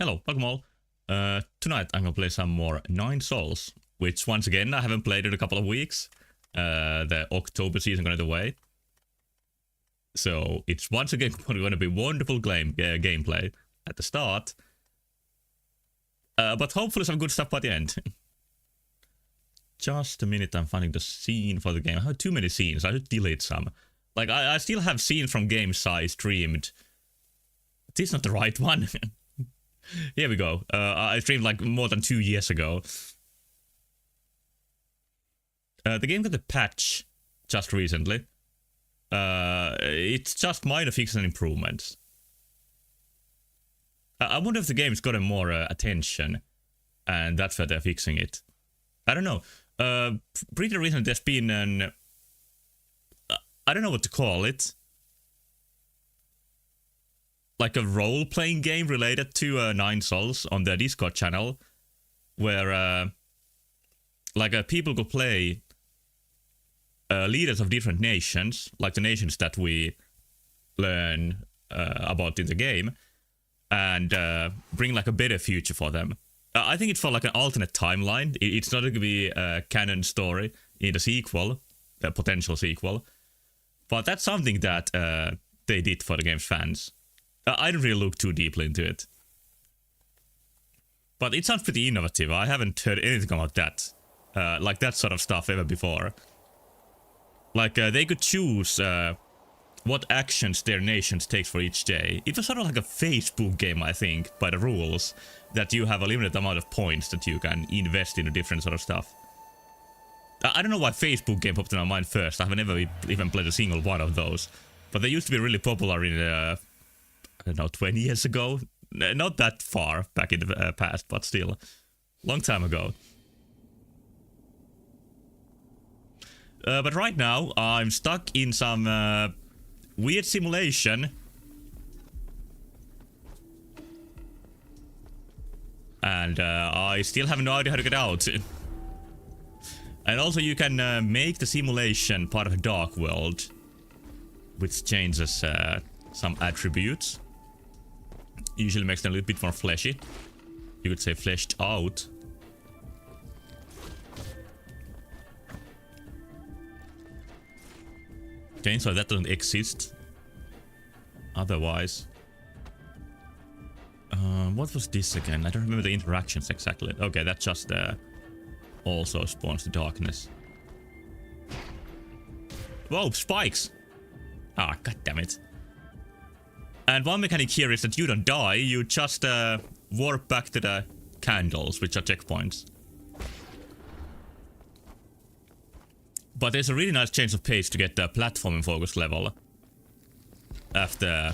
Hello, welcome all. Tonight I'm gonna play some more Nine Sols, which once again I haven't played in a couple of weeks. The October season got away. So it's once again going to be wonderful gameplay at the start. But hopefully some good stuff by the end. Just a minute, I'm finding the scene for the game. I have too many scenes, I should delete some. Like, I still have scenes from games I streamed. This is not the right one. Here we go. I streamed like more than 2 years ago. The game got a patch just recently. It's just minor fixes and improvements. I wonder if the game's gotten more attention, and that's why they're fixing it. I don't know. Pretty recently there's been an... I don't know what to call it. Like a role-playing game related to Nine Sols on their Discord channel, where people could play leaders of different nations, like the nations that we learn about in the game, and bring like a better future for them. I think it's for like an alternate timeline. It's not going to be a canon story in the sequel, the potential sequel, but that's something that they did for the game's fans. I didn't really look too deeply into it, but it sounds pretty innovative. I haven't heard anything about that, like that sort of stuff ever before. Like they could choose what actions their nations takes for each day. It was sort of like a Facebook game, I think, by the rules, that you have a limited amount of points that you can invest in different sort of stuff. I don't know why Facebook game popped in my mind first. I haven't ever even played a single one of those, but they used to be really popular in I don't know, 20 years ago? Not that far back in the past, but still. Long time ago. But right now, I'm stuck in some weird simulation. And I still have no idea how to get out. And also you can make the simulation part of a dark world, which changes some attributes. Usually makes them a little bit more fleshy. You could say fleshed out. Okay, so that doesn't exist. Otherwise. What was this again? I don't remember the interactions exactly. Okay, that just also spawns the darkness. Whoa, spikes! Ah, goddammit. And one mechanic here is that you don't die, you just warp back to the candles, which are checkpoints. But there's a really nice change of pace to get the platforming focus level after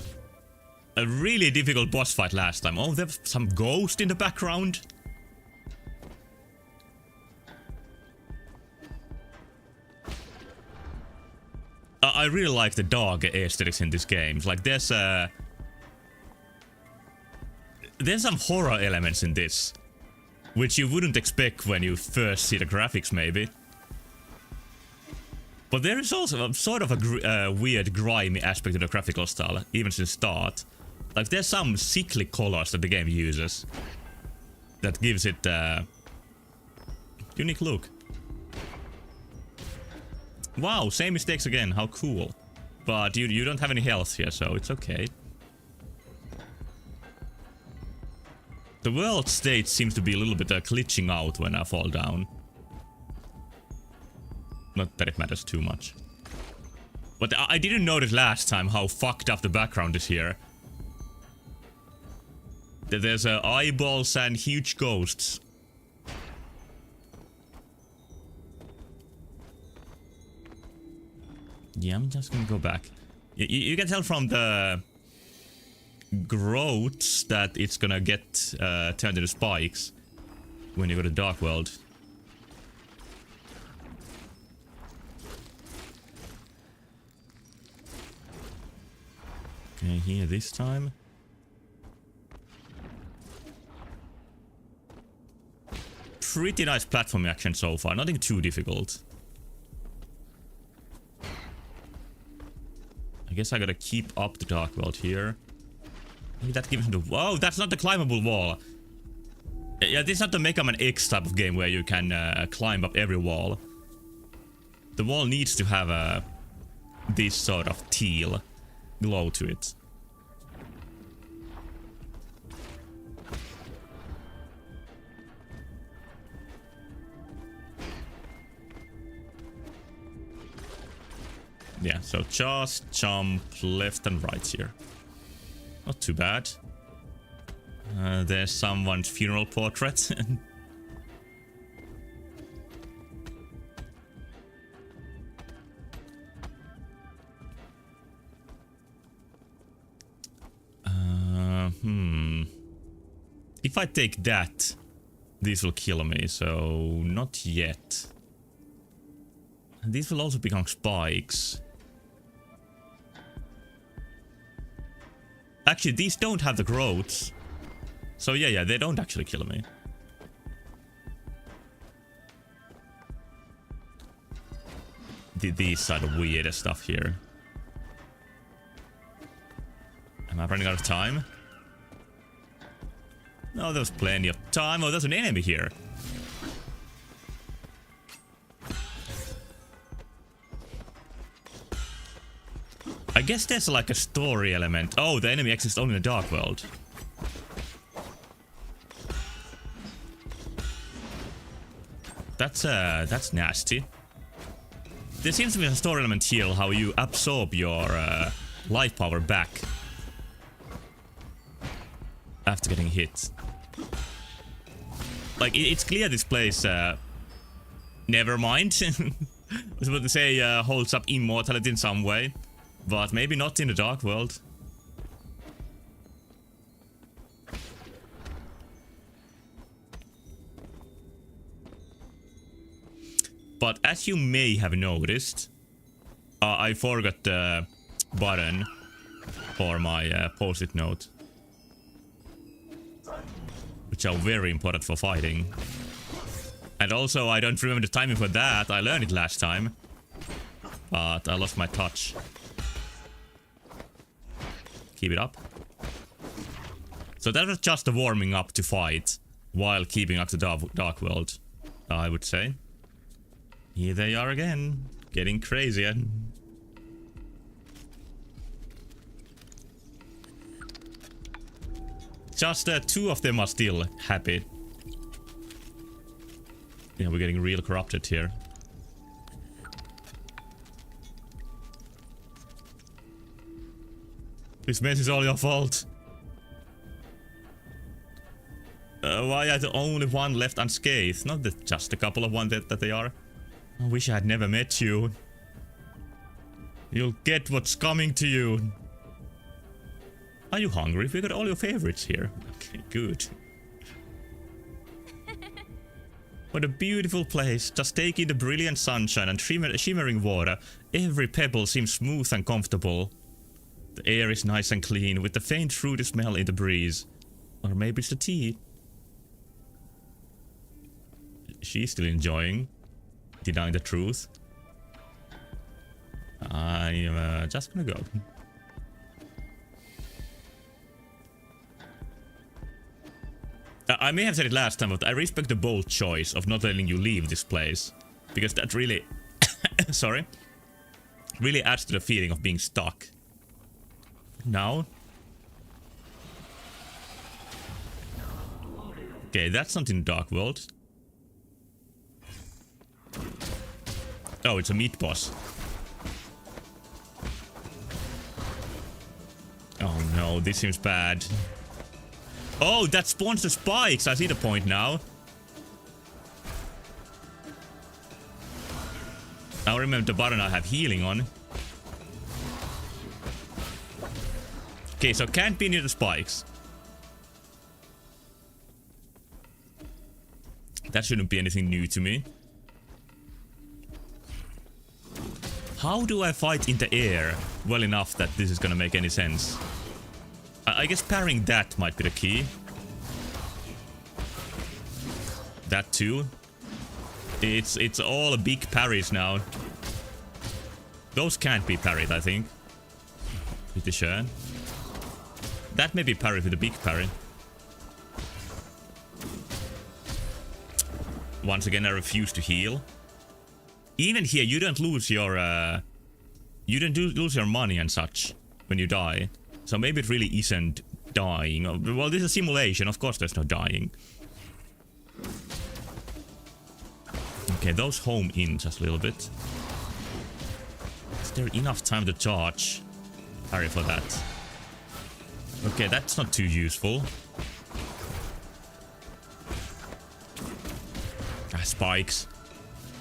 a really difficult boss fight last time. Oh, there's some ghost in the background. I really like the dark aesthetics in these games. Like there's some horror elements in this, which you wouldn't expect when you first see the graphics, maybe. But there is also a sort of a weird, grimy aspect to the graphical style, even since start. Like there's some sickly colors that the game uses that gives it a unique look. Wow, same mistakes again, how cool. But you don't have any health here, so it's okay. The world state seems to be a little bit glitching out when I fall down. Not that it matters too much. But I didn't notice last time how fucked up the background is here. There's eyeballs and huge ghosts. Yeah, I'm just gonna go back. You can tell from the growths that it's gonna get turned into spikes when you go to Dark World. Okay, here this time. Pretty nice platforming action so far, nothing too difficult. I guess I gotta keep up the Dark World here. Maybe that gives him the... Whoa, that's not the climbable wall. Yeah, this is not the Mega Man X type of game where you can climb up every wall. The wall needs to have this sort of teal glow to it. Yeah, so just jump left and right here. Not too bad. There's someone's funeral portrait. If I take that, this will kill me, so not yet. And these will also become spikes. Actually, these don't have the growths. So yeah, they don't actually kill me. These are the weirdest stuff here. Am I running out of time? No, there's plenty of time. Oh, there's an enemy here. I guess there's like a story element. Oh, the enemy exists only in the Dark World. That's nasty. There seems to be a story element here, how you absorb your life power back after getting hit. Like, it's clear this place, never mind. I was about to say, holds up immortality in some way, but maybe not in the Dark World. But as you may have noticed, I forgot the button for my post-it note, which are very important for fighting. And also, I don't remember the timing for that. I learned it last time, but I lost my touch. Keep it up. So that was just a warming up to fight while keeping up the Dark World, I would say. Here they are again, getting crazier. Just two of them are still happy. Yeah, we're getting real corrupted here. This mess is all your fault. Why are the only one left unscathed? Not just a couple of one that they are. I wish I had never met you. You'll get what's coming to you. Are you hungry? We got all your favorites here. Okay, good. What a beautiful place. Just take in the brilliant sunshine and shimmering water. Every pebble seems smooth and comfortable. The air is nice and clean, with the faint fruity smell in the breeze. Or maybe it's the tea. She's still enjoying. Denying the truth. I'm just gonna go. I may have said it last time, but I respect the bold choice of not letting you leave this place. Because that really... sorry. Really adds to the feeling of being stuck. Now... okay, that's not in the Dark World. Oh, it's a meat boss. Oh no, this seems bad. Oh, that spawns the spikes! I see the point now. Now remember the button I have healing on. Okay, so can't be near the spikes. That shouldn't be anything new to me. How do I fight in the air well enough that this is gonna make any sense? I guess parrying that might be the key. That too. It's all big parries now. Those can't be parried, I think. Pretty sure. That may be parry with a big parry. Once again, I refuse to heal. Even here, you don't lose your lose your money and such when you die. So maybe it really isn't dying. Well, this is a simulation. Of course, there's no dying. Okay, those home in just a little bit. Is there enough time to charge? Parry for that. Okay, that's not too useful. Spikes.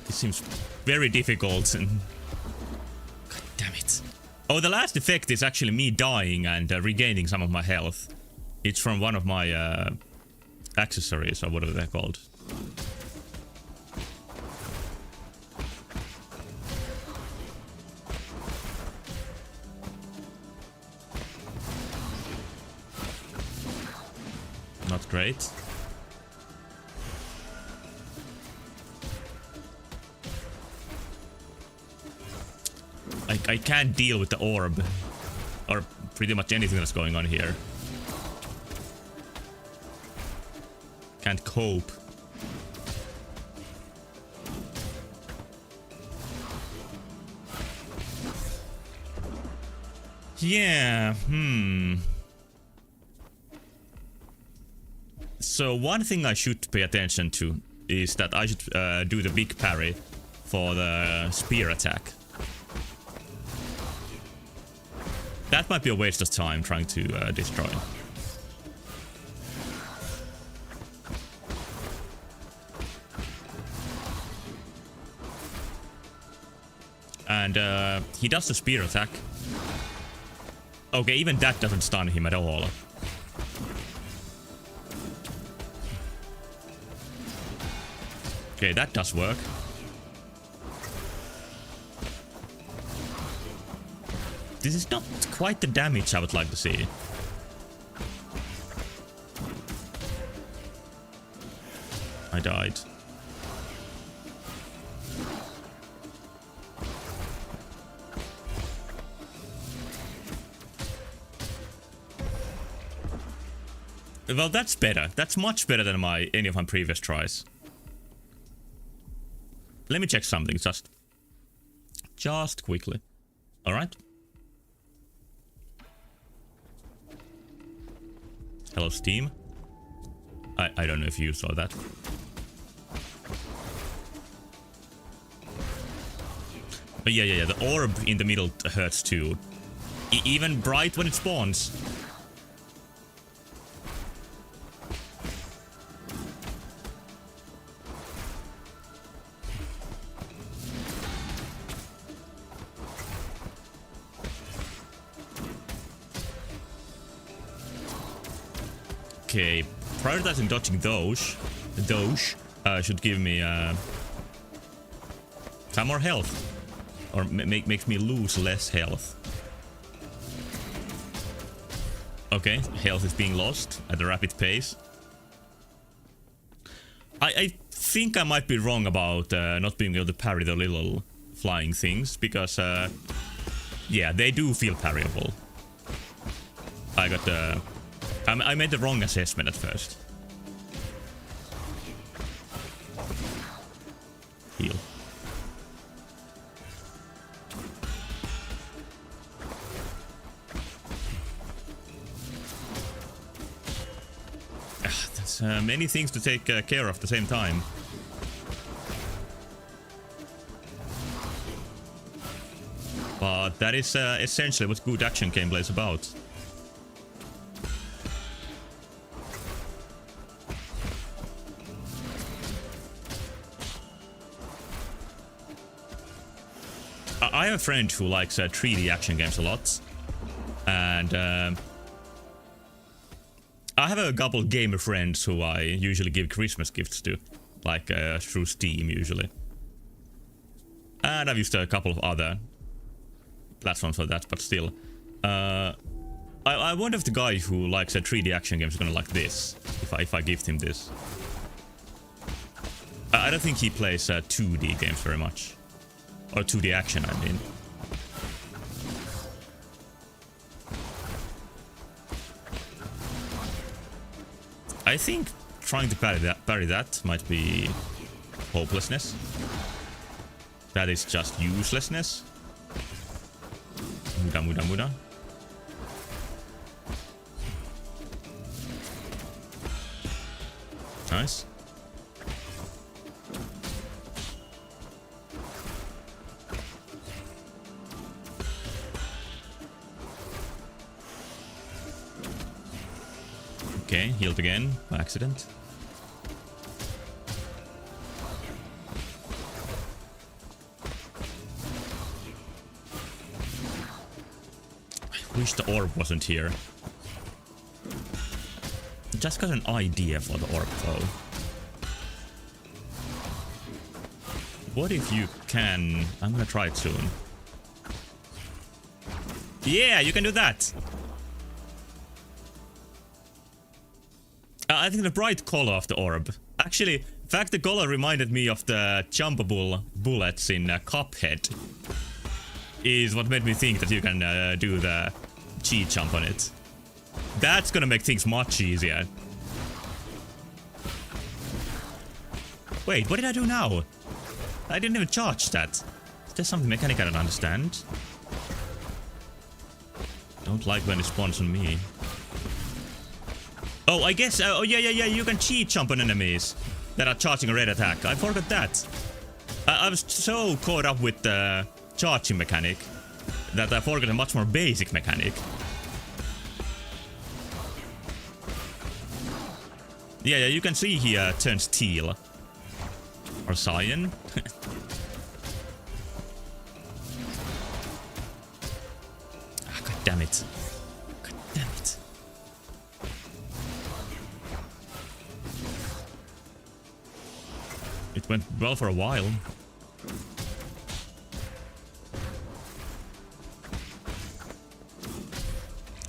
This seems very difficult. God damn it. Oh, the last effect is actually me dying and regaining some of my health. It's from one of my accessories, or whatever they're called. Not great. I can't deal with the orb. Or pretty much anything that's going on here. Can't cope. Yeah, So one thing I should pay attention to is that I should do the big parry for the spear attack. That might be a waste of time trying to destroy. And he does the spear attack. Okay, even that doesn't stun him at all. Okay, that does work. This is not quite the damage I would like to see. I died. Well, that's better. That's much better than any of my previous tries. Let me check something, just quickly. All right. Hello, Steam. I don't know if you saw that. But yeah. The orb in the middle hurts too. Even bright when it spawns. Okay, prioritizing dodging those should give me some more health, or makes me lose less health. Okay, health is being lost at a rapid pace. I think I might be wrong about not being able to parry the little flying things, because yeah, they do feel parryable. I made the wrong assessment at first. Heal. There's many things to take care of at the same time. But that is essentially what good action gameplay is about. I have a friend who likes 3D action games a lot, and I have a couple gamer friends who I usually give Christmas gifts to, like through Steam usually. And I've used a couple of other platforms for that, but still. I wonder if the guy who likes 3D action games is gonna like this, if I gift him this. I don't think he plays 2D games very much. Or 2D action, I mean. I think trying to parry that might be hopelessness. That is just uselessness. Muda, muda, muda. Nice. Okay, healed again by accident. I wish the orb wasn't here. Just got an idea for the orb though. What if you can... I'm gonna try it soon. Yeah, you can do that! I think the bright color of the orb. Actually, in fact, the color reminded me of the jumpable bullets in Cuphead. Is what made me think that you can do the cheat jump on it. That's gonna make things much easier. Wait, what did I do now? I didn't even charge that. Is there some mechanic I don't understand? Don't like when it spawns on me. Oh, I guess... oh, yeah, you can cheat jump on enemies that are charging a red attack. I forgot that. I was so caught up with the charging mechanic that I forgot a much more basic mechanic. Yeah, you can see he turns teal. Or cyan. Ah, God damn it. God damn it. It went well for a while.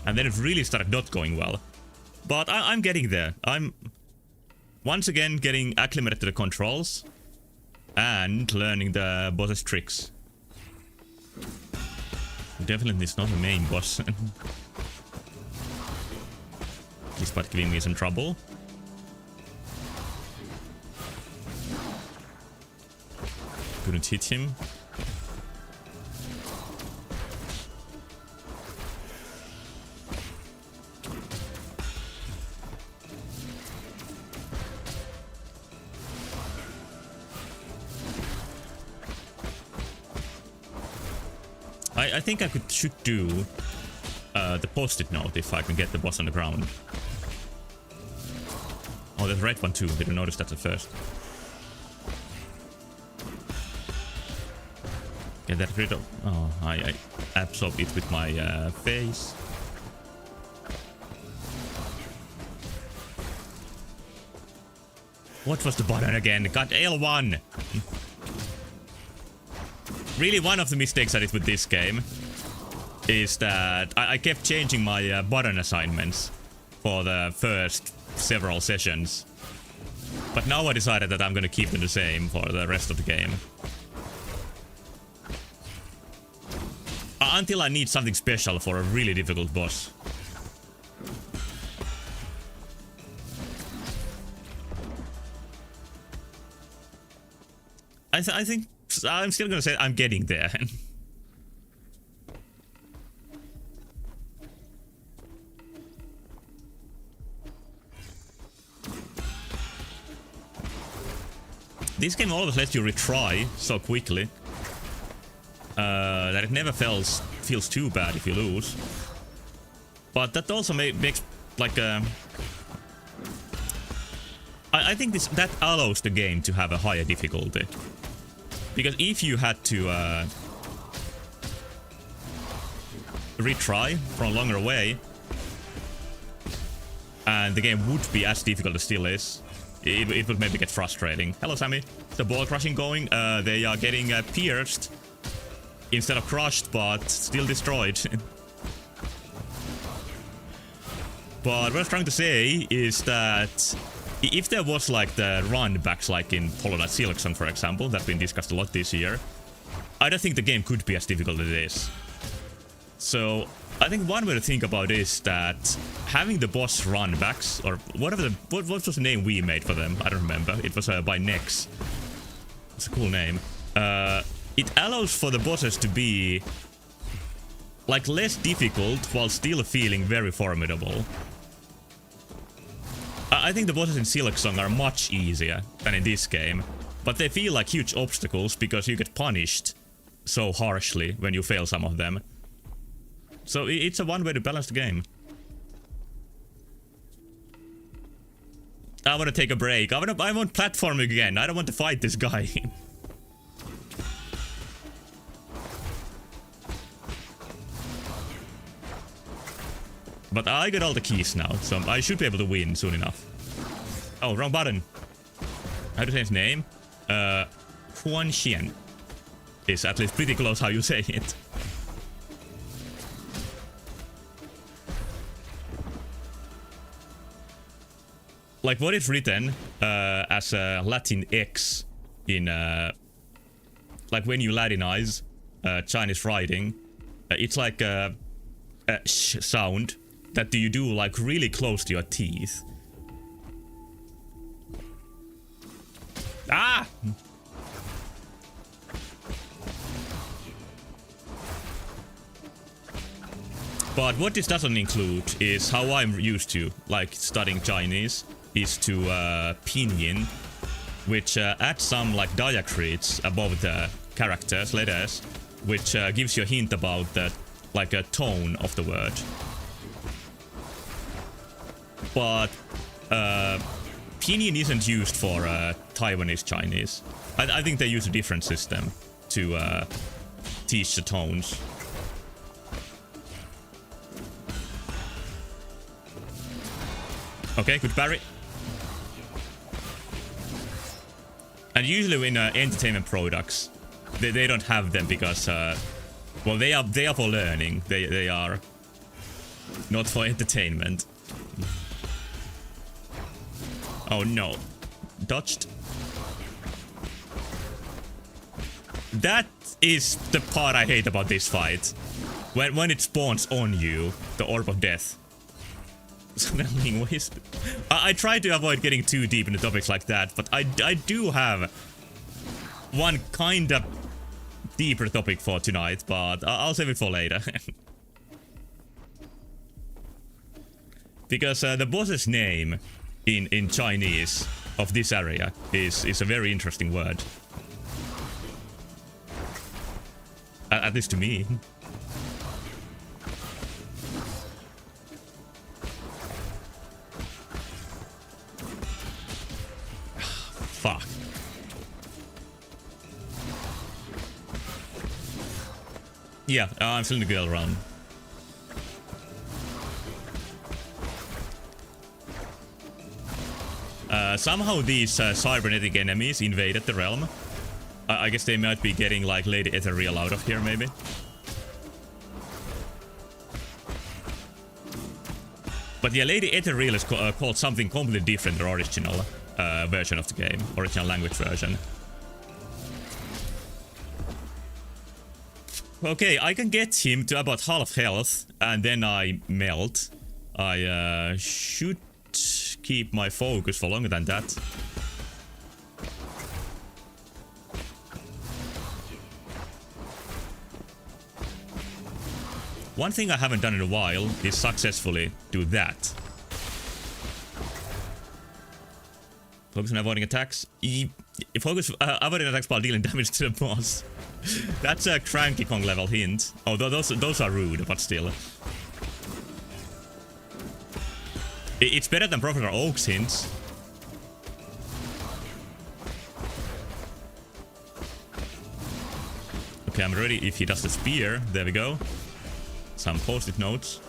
And then it really started not going well. But I'm getting there. I'm once again getting acclimated to the controls. And learning the boss's tricks. Definitely it's not the main boss. Despite giving me some trouble. Couldn't hit him. I think I should do the post-it note if I can get the boss on the ground. Oh, there's a red one too. Didn't notice that at first. Get that rid of... Oh, I absorb it with my face. What was the button again? Got L1! Really, one of the mistakes I did with this game is that I kept changing my button assignments for the first several sessions. But now I decided that I'm gonna keep them the same for the rest of the game. Until I need something special for a really difficult boss. I think I'm still gonna say I'm getting there. This game always lets you retry so quickly that it never feels too bad if you lose. But that also makes like I think that allows the game to have a higher difficulty. Because if you had to retry from a longer way, and the game would be as difficult as it still is, it would maybe get frustrating. Hello, Sammy. The ball crushing going. They are getting pierced instead of crushed, but still destroyed. But what I was trying to say is that if there was like the run backs like in Hollow Knight Silksong, for example, that's been discussed a lot this year, I don't think the game could be as difficult as it is. So I think one way to think about it is that having the boss runbacks, or whatever what was the name we made for them? I don't remember. It was by Nex. It's a cool name. It allows for the bosses to be like less difficult while still feeling very formidable. I think the bosses in Silksong are much easier than in this game, but they feel like huge obstacles because you get punished so harshly when you fail some of them. So it's a one way to balance the game. I want to take a break. I want platforming again. I don't want to fight this guy. But I got all the keys now, so I should be able to win soon enough. Oh, wrong button. How to say his name? Huan Xian. Is at least pretty close how you say it. Like what is written as a Latin X in like when you Latinize Chinese writing, it's like a sh sound that you do like really close to your teeth. Ah! But what this doesn't include is how I'm used to, like, studying Chinese, is to pinyin, which adds some, like, diacritics above the characters, letters, which gives you a hint about the, like, a tone of the word. But pinyin isn't used for Taiwanese Chinese. I think they use a different system to teach the tones. Okay, good parry. And usually in entertainment products, they don't have them because, well, they are for learning. They are not for entertainment. Oh no, dodged. That is the part I hate about this fight. When it spawns on you, the Orb of Death. I try to avoid getting too deep into topics like that, but I do have one kind of deeper topic for tonight, but I'll save it for later. Because the boss's name in Chinese of this area is a very interesting word. At least to me. Fuck. Yeah, I'm still in the girl run. Somehow these cybernetic enemies invaded the realm. I guess they might be getting like Lady Ethereal out of here, maybe. But yeah, Lady Ethereal is called something completely different, the original version of the game, original language version. Okay, I can get him to about half health, and then I melt. I should keep my focus for longer than that. One thing I haven't done in a while is successfully do that. Focus on avoiding attacks. Focus avoiding attacks while dealing damage to the boss. That's a Cranky Kong level hint. Although those are rude, but still. It's better than Professor Oak's hints. Okay, I'm ready if he does the spear. There we go. Some post-it notes.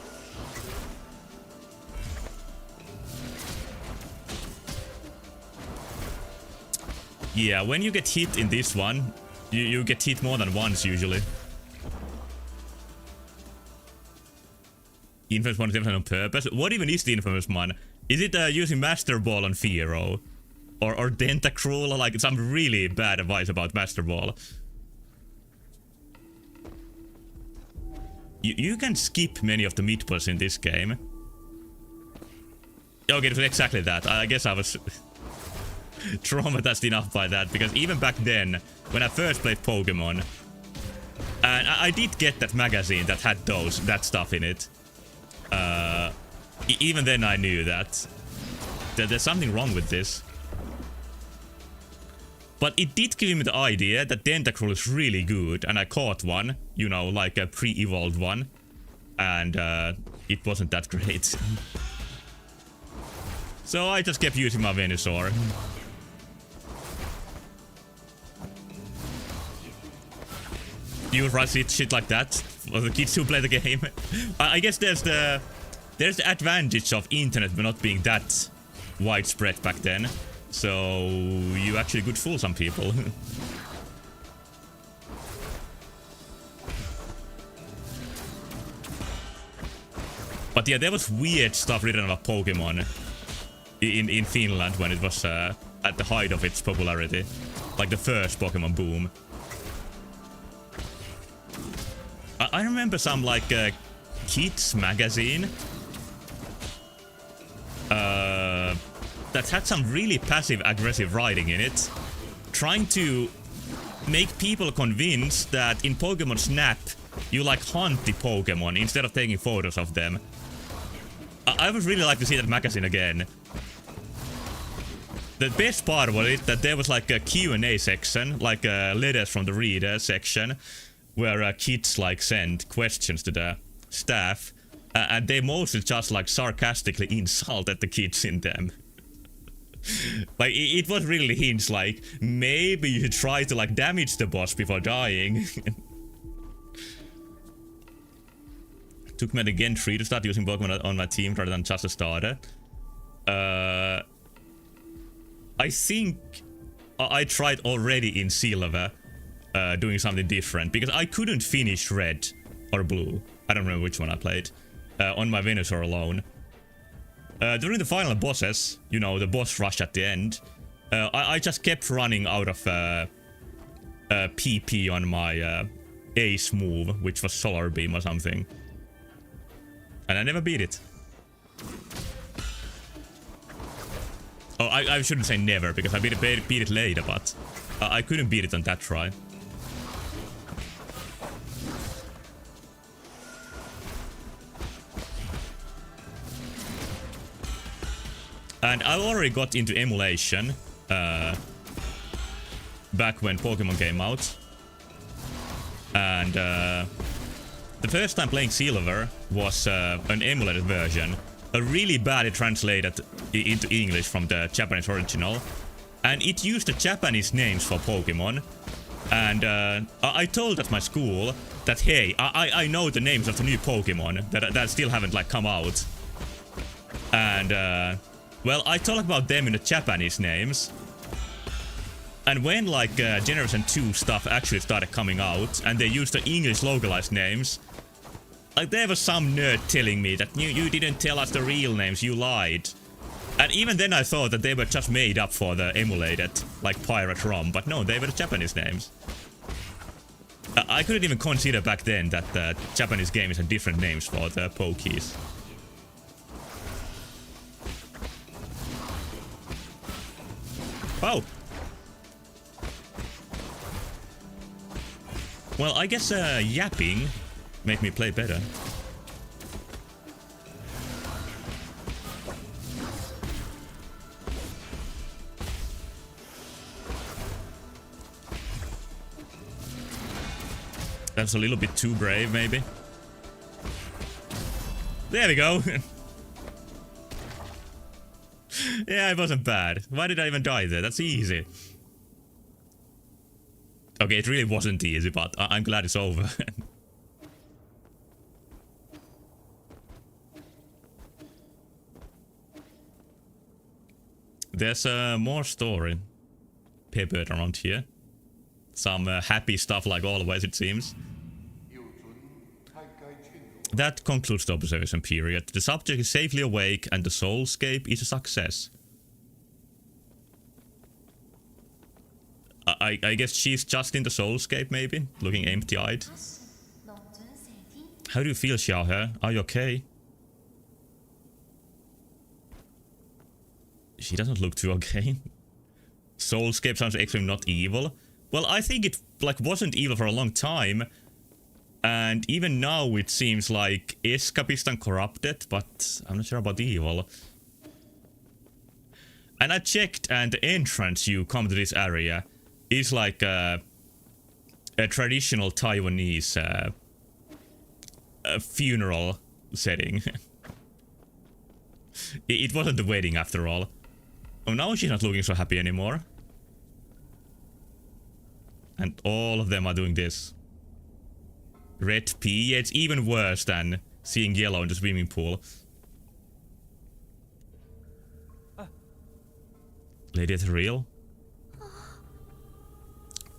Yeah, when you get hit in this one, you get hit more than once usually. Infamous one is on purpose. What even is the infamous one? Is it using Master Ball on Fiero? Or Tentacruel? Like some really bad advice about Master Ball. You can skip many of the meatballs in this game. Okay, it was exactly that. I guess I was traumatized enough by that, because even back then, when I first played Pokemon, and I did get that magazine that had that stuff in it. Even then I knew that there's something wrong with this. But it did give me the idea that Tentacruel is really good, and I caught one, you know, like a pre-evolved one. And it wasn't that great. So I just kept using my Venusaur. You rush it, shit like that for the kids who play the game. I guess there's the advantage of internet not being that widespread back then. So you actually could fool some people. But yeah, there was weird stuff written about Pokemon in Finland when it was at the height of its popularity. Like the first Pokemon boom. I remember some like kids magazine that had some really passive aggressive writing in it, trying to make people convinced that in Pokemon Snap you like hunt the Pokemon instead of taking photos of them. I would really like to see that magazine again. The best part was it that there was like a Q&A section, like letters from the reader section, where kids like send questions to the staff, and they mostly just like sarcastically insulted the kids in them. Like it was really hints like maybe you should try to like damage the boss before dying. Took me again 3 to start using Pokemon on my team rather than just a starter. I think I tried already in Silver doing something different, because I couldn't finish Red or Blue. I don't remember which one I played. On my Venusaur alone. During the final bosses, you know, the boss rush at the end, I just kept running out of PP on my ace move, which was Solar Beam or something. And I never beat it. Oh, I shouldn't say never, because I beat it later, but I couldn't beat it on that try. And I already got into emulation back when Pokemon came out. And the first time playing Silver was an emulated version. A really badly translated into English from the Japanese original. And it used the Japanese names for Pokemon. And I told at my school that, hey, I know the names of the new Pokemon that still haven't like come out. And well, I talk about them in the Japanese names. And when like Generation 2 stuff actually started coming out and they used the English localized names, like there was some nerd telling me that you didn't tell us the real names, you lied. And even then I thought that they were just made up for the emulated, like Pirate ROM, but no, they were the Japanese names. I couldn't even consider back then that the Japanese games had different names for the Pokies. Oh! Well, I guess yapping made me play better. That's a little bit too brave, maybe. There we go! Yeah, it wasn't bad. Why did I even die there? That's easy. Okay, it really wasn't easy, but I'm glad it's over. There's more story peppered around here. Some happy stuff like always, it seems. That concludes the observation period. The subject is safely awake and the soulscape is a success. I guess she's just in the soulscape, maybe? Looking empty-eyed. How do you feel, Xiaohe? Are you okay? She doesn't look too okay. Soulscape sounds actually not evil. Well, I think it like wasn't evil for a long time. And even now it seems like escapist and corrupted, but I'm not sure about evil. And I checked, and the entrance you come to this area is like a traditional Taiwanese funeral setting. It wasn't a wedding after all. Oh, now she's not looking so happy anymore. And all of them are doing this. Red pea, it's even worse than seeing yellow in the swimming pool. Lady Ethereal?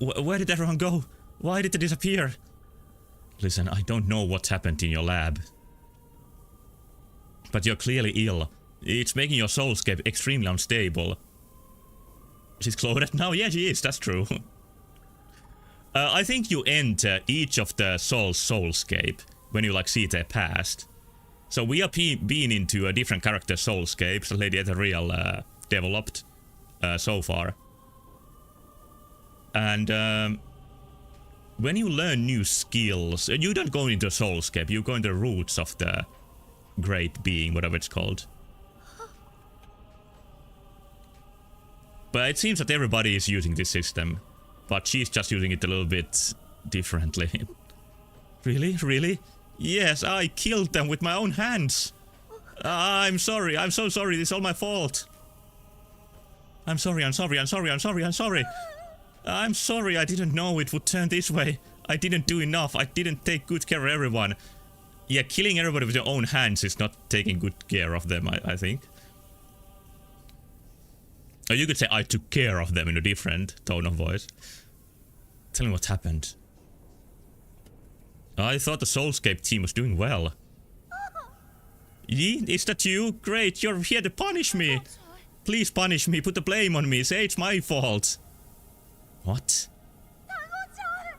Where did everyone go? Why did they disappear? Listen, I don't know what happened in your lab. But you're clearly ill. It's making your soulscape extremely unstable. She's clothed now? Yeah, she is, that's true. I think you enter each of the soul's soulscape when you like see their past. So we are being into a different character soulscapes that Lady Ethereal developed so far. And when you learn new skills, you don't go into a soulscape, you go into the roots of the great being, whatever it's called. But it seems that everybody is using this system. But she's just using it a little bit differently. Really? Really? Yes, I killed them with my own hands. I'm sorry, I'm so sorry, this is all my fault. I'm sorry, I'm sorry, I'm sorry, I'm sorry, I'm sorry. I'm sorry, I didn't know it would turn this way. I didn't do enough, I didn't take good care of everyone. Yeah, killing everybody with your own hands is not taking good care of them, I think. Or you could say I took care of them in a different tone of voice. Tell me what happened. I thought the Soulscape team was doing well. Yi, is that you? Great, you're here to punish me. Please punish me, put the blame on me, say it's my fault. What?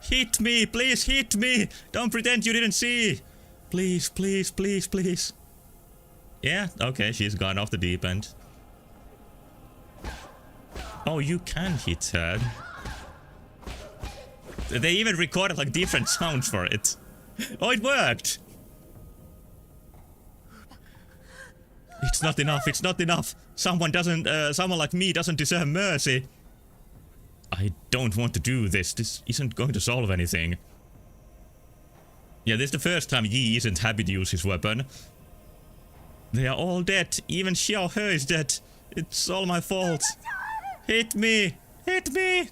Hit me, please hit me. Don't pretend you didn't see. Please, please, please, please. Yeah, okay, she's gone off the deep end. Oh, you can hit her. They even recorded like different sounds for it. Oh, it worked! It's not enough, it's not enough. Someone like me doesn't deserve mercy. I don't want to do this. This isn't going to solve anything. Yeah, this is the first time Yi isn't happy to use his weapon. They are all dead. Even Xiaohe is dead. It's all my fault. Hit me! Hit me!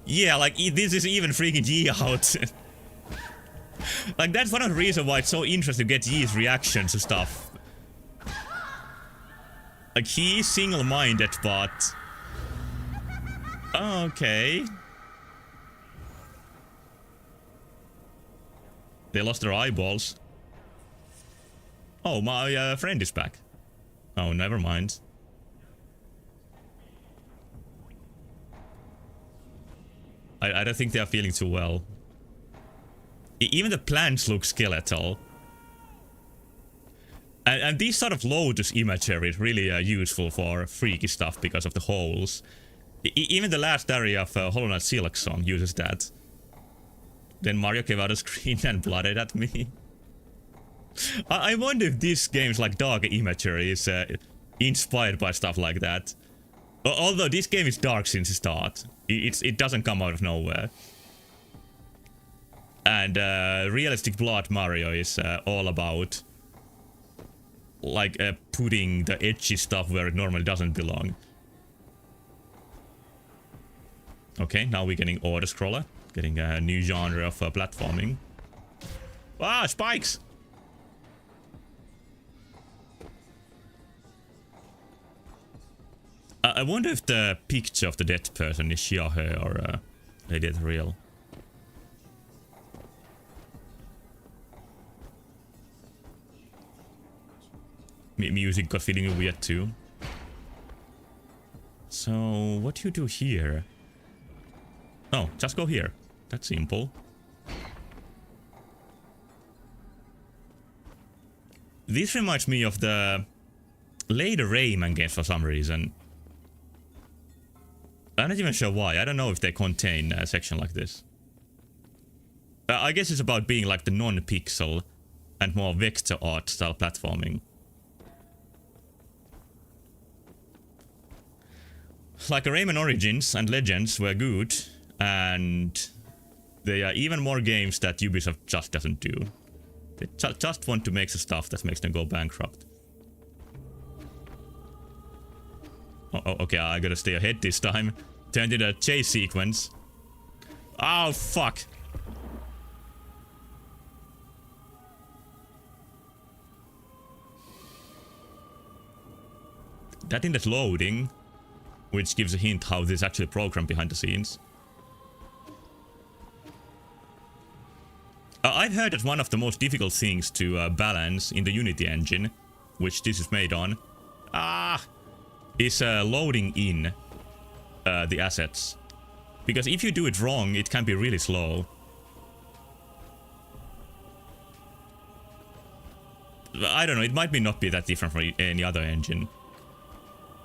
Yeah, like, this is even freaking Yi out. Like, that's one of the reasons why it's so interesting to get Yi's reactions to stuff. Like, he is single-minded, but... Okay. They lost their eyeballs. Oh, my friend is back. Oh, never mind. I don't think they are feeling too well. Even the plants look skeletal. And these sort of Lotus imagery is really useful for freaky stuff because of the holes. Even the last area of Hollow Knight Silksong uses that. Then Mario came out of screen and blooded at me. I wonder if this game's like dark imagery is inspired by stuff like that. Although this game is dark since the start. It doesn't come out of nowhere. And Realistic Blood Mario is all about like putting the edgy stuff where it normally doesn't belong. Okay, now we're getting auto-scroller. Getting a new genre of platforming. Ah, spikes! I wonder if the picture of the dead person is Xiaohe or Lady Ethereal. Music got feeling weird too. So, what do you do here? Oh, just go here. That's simple. This reminds me of the later Rayman games for some reason. I'm not even sure why. I don't know if they contain a section like this. I guess it's about being like the non-pixel and more vector art style platforming. Like Rayman Origins and Legends were good, and they are even more games that Ubisoft just doesn't do. They just want to make the stuff that makes them go bankrupt. Oh, okay, I gotta stay ahead this time. Turned into a chase sequence. Oh, fuck. That thing that's loading, which gives a hint how this is actually programmed behind the scenes. I've heard that one of the most difficult things to balance in the Unity engine, which this is made on, is loading in the assets. Because if you do it wrong, it can be really slow. I don't know, it might not be that different from any other engine.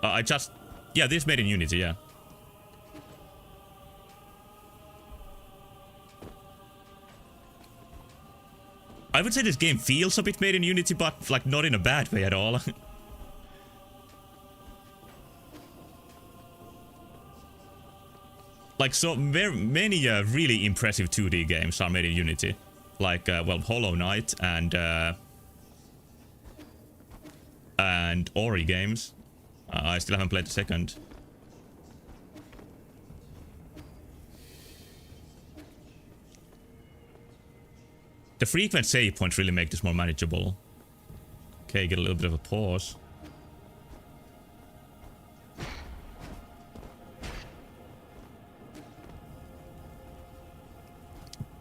Yeah, this is made in Unity, yeah. I would say this game feels a bit made in Unity, but like not in a bad way at all. Like, so very many really impressive 2D games are made in Unity. Like, well, Hollow Knight and Ori games. I still haven't played the second. The frequent save points really make this more manageable. Okay, get a little bit of a pause.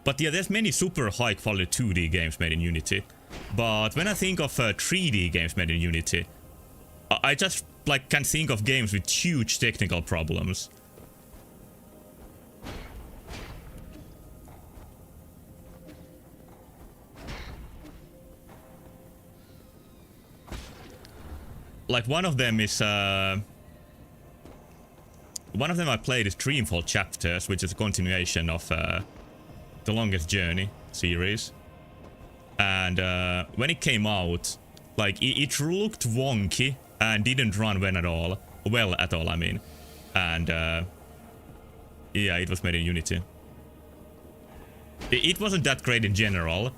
But yeah, there's many super high quality 2D games made in Unity. But when I think of 3D games made in Unity, I just like can think of games with huge technical problems. Like one of them is one of them I played is Dreamfall Chapters, which is a continuation of The Longest Journey series. And when it came out, like it looked wonky and didn't run well at all, I mean. And yeah, it was made in Unity. It wasn't that great in general,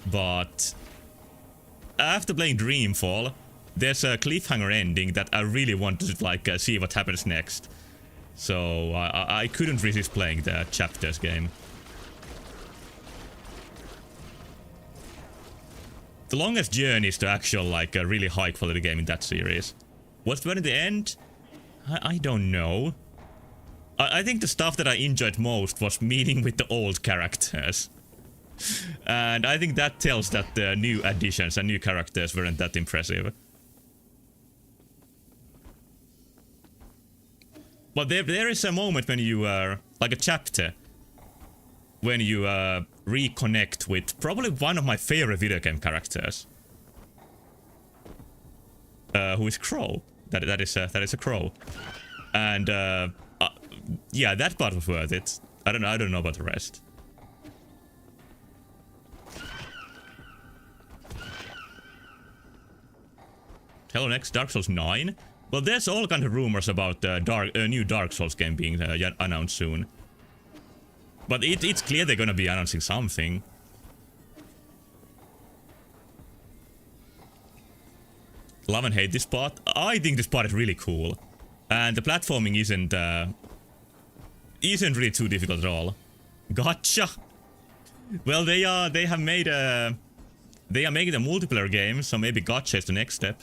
but after playing Dreamfall, there's a cliffhanger ending that I really want to like see what happens next. So I couldn't resist playing the Chapters game. The Longest Journey is the actual like a really high quality game in that series. What's better in the end? I don't know. I think the stuff that I enjoyed most was meeting with the old characters. And I think that tells that the new additions and new characters weren't that impressive. But there is a moment when you like a chapter when you reconnect with probably one of my favorite video game characters, who is Crow. That is a Crow, and yeah, that part was worth it. I don't know about the rest. Hello Next, Dark Souls 9. Well, there's all kind of rumors about the new Dark Souls game being announced soon. But it's clear they're gonna be announcing something. Love and hate this part. I think this part is really cool. And the platforming isn't really too difficult at all. Gotcha! Well, they have made they are making a multiplayer game, so maybe gotcha is the next step.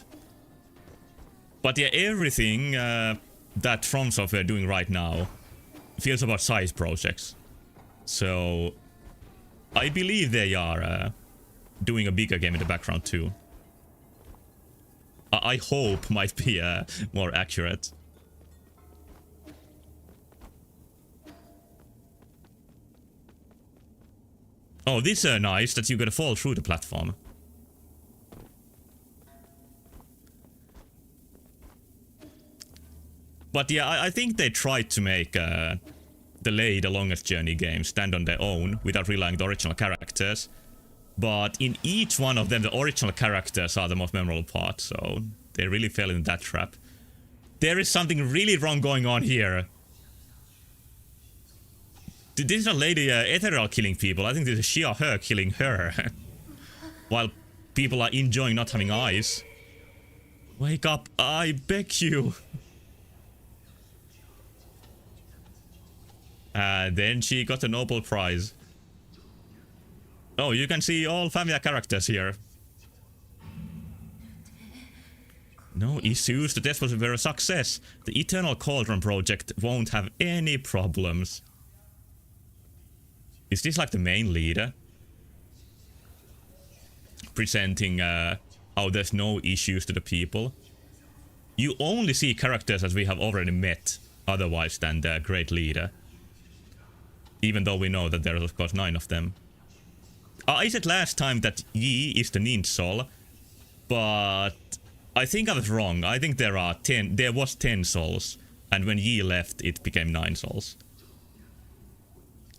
But yeah, everything that From Software are doing right now feels about side projects. So I believe they are doing a bigger game in the background too. I hope might be more accurate. Oh, this is nice that you gotta fall through the platform. But yeah, I think they tried to make the Longest Journey game stand on their own without relying on the original characters. But in each one of them, the original characters are the most memorable part, so they really fell in that trap. There is something really wrong going on here. This is not Lady Ethereal killing people, I think this is she or her killing her. While people are enjoying not having eyes. Wake up, I beg you. Then she got a Nobel Prize. Oh, you can see all familiar characters here. No issues, the test was a very success. The Eternal Cauldron project won't have any problems. Is this like the main leader? Presenting how there's no issues to the people. You only see characters as we have already met, otherwise than the great leader. Even though we know that there are of course 9 of them. I said last time that Yi is the Ninth Soul, but I think I was wrong. I think there was 10 souls, and when Yi left it became 9 souls.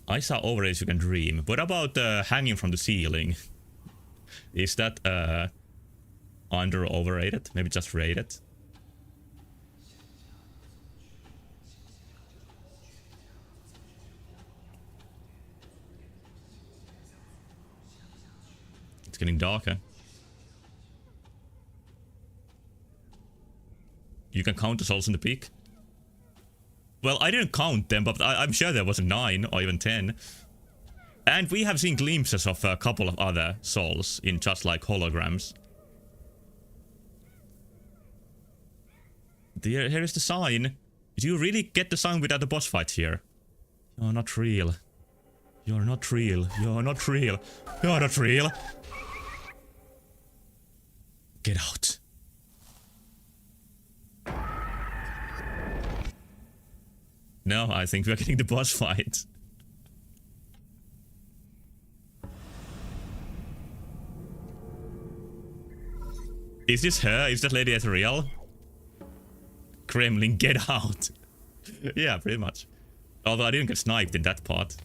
I saw overrated you can dream. What about hanging from the ceiling? Is that under or overrated? Maybe just rated? It's getting darker. You can count the souls in the peak? Well, I didn't count them, but I'm sure there was 9 or even 10. And we have seen glimpses of a couple of other souls in just like holograms. Here is the sign. Did you really get the sign without the boss fight here? You're not real. You're not real. You're not real. You're not real. Get out. No, I think we're getting the boss fight. Is this her? Is that Lady Ethereal? Kremlin, get out. Yeah, pretty much. Although I didn't get sniped in that part.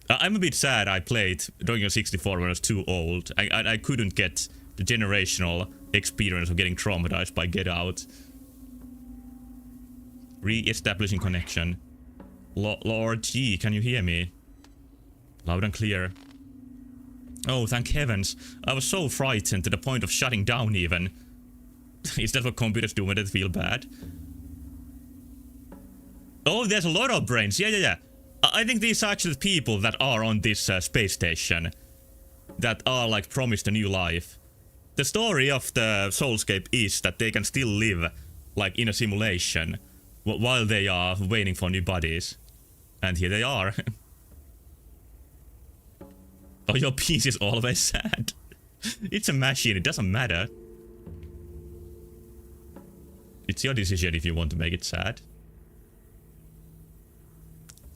I'm a bit sad I played Donkey Kong 64 when I was too old. I couldn't get the generational experience of getting traumatized by Get Out. Re-establishing connection. Lord G, can you hear me? Loud and clear. Oh, thank heavens. I was so frightened to the point of shutting down even. Is that what computers do when they feel bad? Oh, there's a lot of brains. Yeah. I think these are actually the people that are on this space station. That are like promised a new life. The story of the Soulscape is that they can still live like in a simulation while they are waiting for new bodies. And here they are. Oh, your piece is always sad. It's a machine, it doesn't matter. It's your decision if you want to make it sad.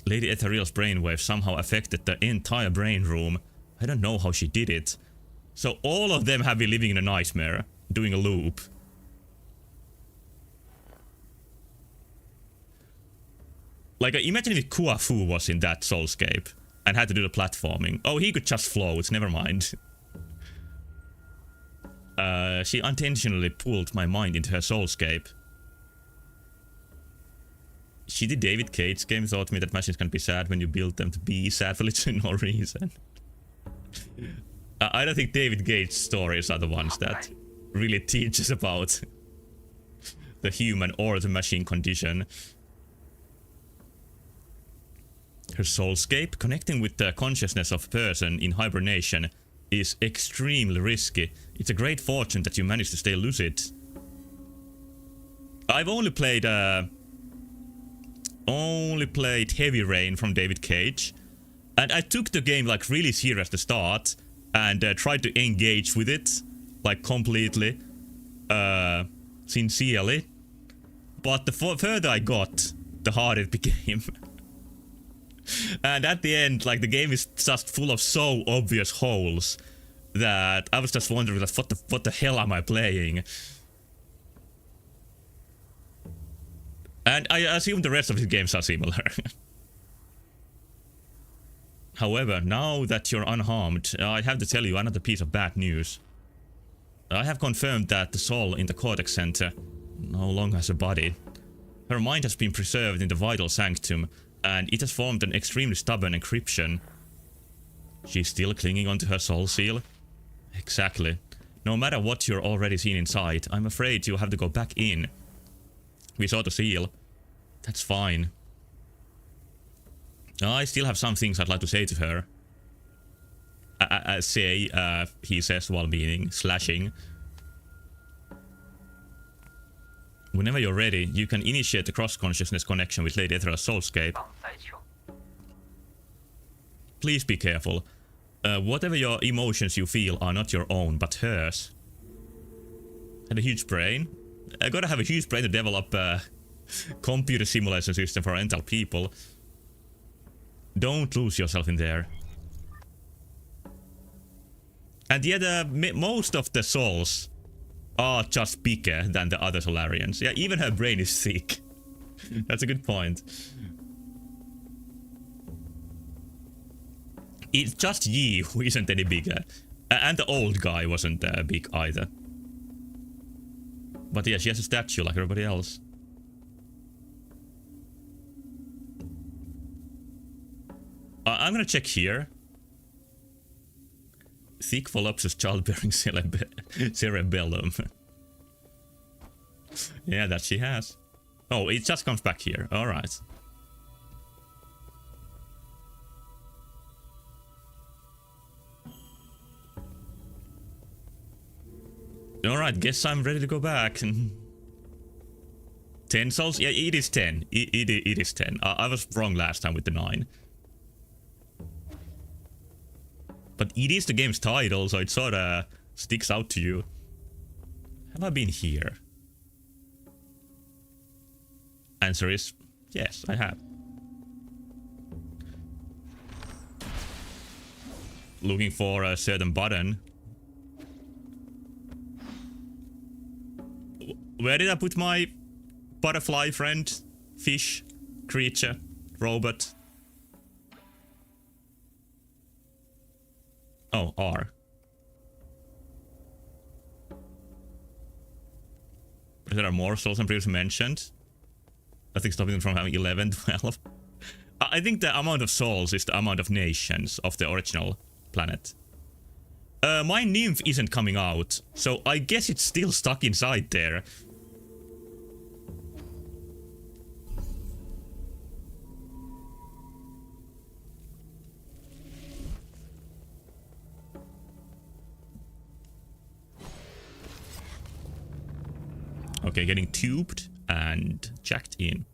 Lady Ethereal's brainwave somehow affected the entire brain room. I don't know how she did it. So all of them have been living in a nightmare, doing a loop. Like, imagine if Kuafu was in that Soulscape and had to do the platforming. Oh, he could just float, never mind. She unintentionally pulled my mind into her Soulscape. She did David Cage game, taught me that machines can be sad when you build them to be sad for literally no reason. I don't think David Cage stories are the ones that really teach us about the human or the machine condition. Her Soulscape, connecting with the consciousness of a person in hibernation, is extremely risky. It's a great fortune that you managed to stay lucid. I've only played Heavy Rain from David Cage, and I took the game like really serious at the start and tried to engage with it like completely sincerely, but the further I got, the harder it became. And at the end, like, the game is just full of so obvious holes that I was just wondering, like, what the hell am I playing? And I assume the rest of his games are similar. However, now that you're unharmed, I have to tell you another piece of bad news. I have confirmed that the soul in the Cortex Center no longer has a body. Her mind has been preserved in the Vital Sanctum, and it has formed an extremely stubborn encryption. She's still clinging onto her soul seal? Exactly. No matter what you're already seen inside, I'm afraid you'll have to go back in. We saw the seal. That's fine. I still have some things I'd like to say to her. He says while meaning slashing. Whenever you're ready, you can initiate the cross-consciousness connection with Lady Ethra's soulscape. Please be careful. Whatever your emotions you feel are not your own, but hers. Had a huge brain. I gotta have a huge brain to develop a computer simulation system for Oriental people. Don't lose yourself in there. And yet, most of the souls are just bigger than the other Solarians. Yeah, even her brain is thick. That's a good point. It's just Yi who isn't any bigger. And the old guy wasn't big either. But yeah, she has a statue like everybody else. I'm gonna check here. Thick voluptuous childbearing cerebellum. Yeah, that she has. Oh, it just comes back here. Alright. Alright, guess I'm ready to go back. 10 souls? Yeah, it is 10. It is 10. I was wrong last time with the 9. But it is the game's title, so it sort of sticks out to you. Have I been here? Answer is yes, I have. Looking for a certain button. Where did I put my butterfly friend? Fish? Creature? Robot? Oh, R. There are more souls than previously mentioned. I think stopping them from having 11, 12. I think the amount of souls is the amount of nations of the original planet. My nymph isn't coming out, so I guess it's still stuck inside there. Okay, getting tubed and jacked in.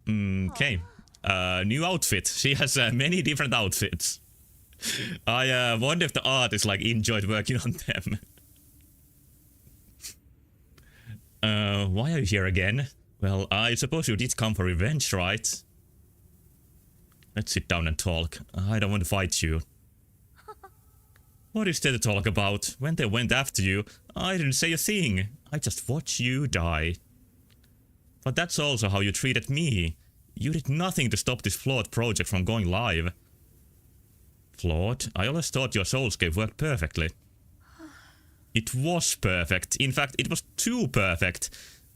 Okay. New outfit. She has many different outfits. I wonder if the artist like enjoyed working on them. Why are you here again? Well, I suppose you did come for revenge, right? Let's sit down and talk. I don't want to fight you. What is there to talk about? When they went after you, I didn't say a thing. I just watched you die. But that's also how you treated me. You did nothing to stop this flawed project from going live. Flawed? I always thought your soulscape worked perfectly. It was perfect. In fact, it was too perfect.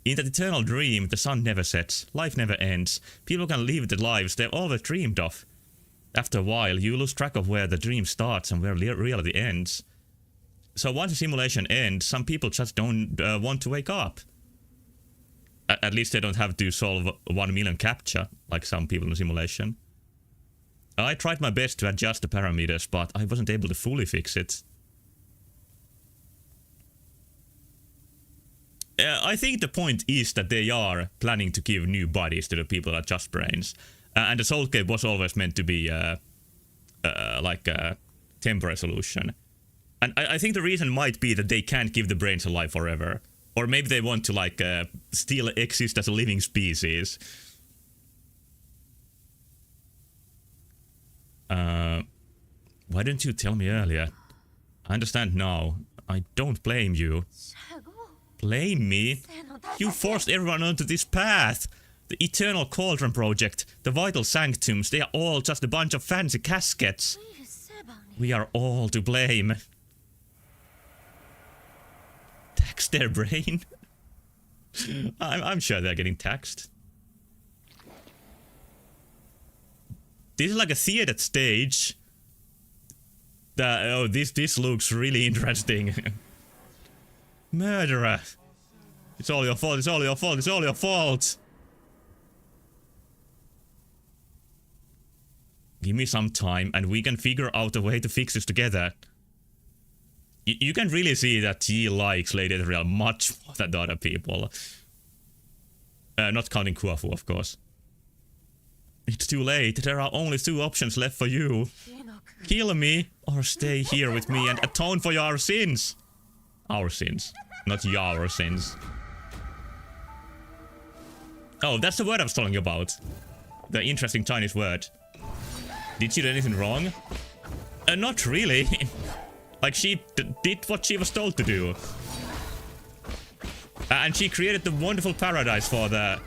In that eternal dream, the sun never sets, life never ends. People can live the lives they've always dreamed of. After a while, you lose track of where the dream starts and where reality ends. So once the simulation ends, some people just don't want to wake up. At least they don't have to solve 1 million CAPTCHA, like some people in the simulation. I tried my best to adjust the parameters, but I wasn't able to fully fix it. I think the point is that they are planning to give new bodies to the people that are just brains. And the soulscape was always meant to be like tempo resolution. And I think the reason might be that they can't give the brains alive forever. Or maybe they want to, like, still exist as a living species. Why didn't you tell me earlier? I understand now. I don't blame you. Blame me? You forced everyone onto this path! The Eternal Cauldron Project, the Vital Sanctums, they are all just a bunch of fancy caskets. We are all to blame. Tax their brain? I'm sure they're getting taxed. This is like a theater stage. Oh, this looks really interesting. Murderer. It's all your fault, it's all your fault, it's all your fault. Give me some time and we can figure out a way to fix this together. You can really see that he likes Lady Ethereal much more than the other people. Not counting Kuafu, of course. It's too late. There are only 2 options left for you. Kill me, or stay here with me and atone for your sins. Our sins, not your sins. Oh, that's the word I was talking about. The interesting Chinese word. Did she do anything wrong? Not really. Like, she did what she was told to do. And she created the wonderful paradise for the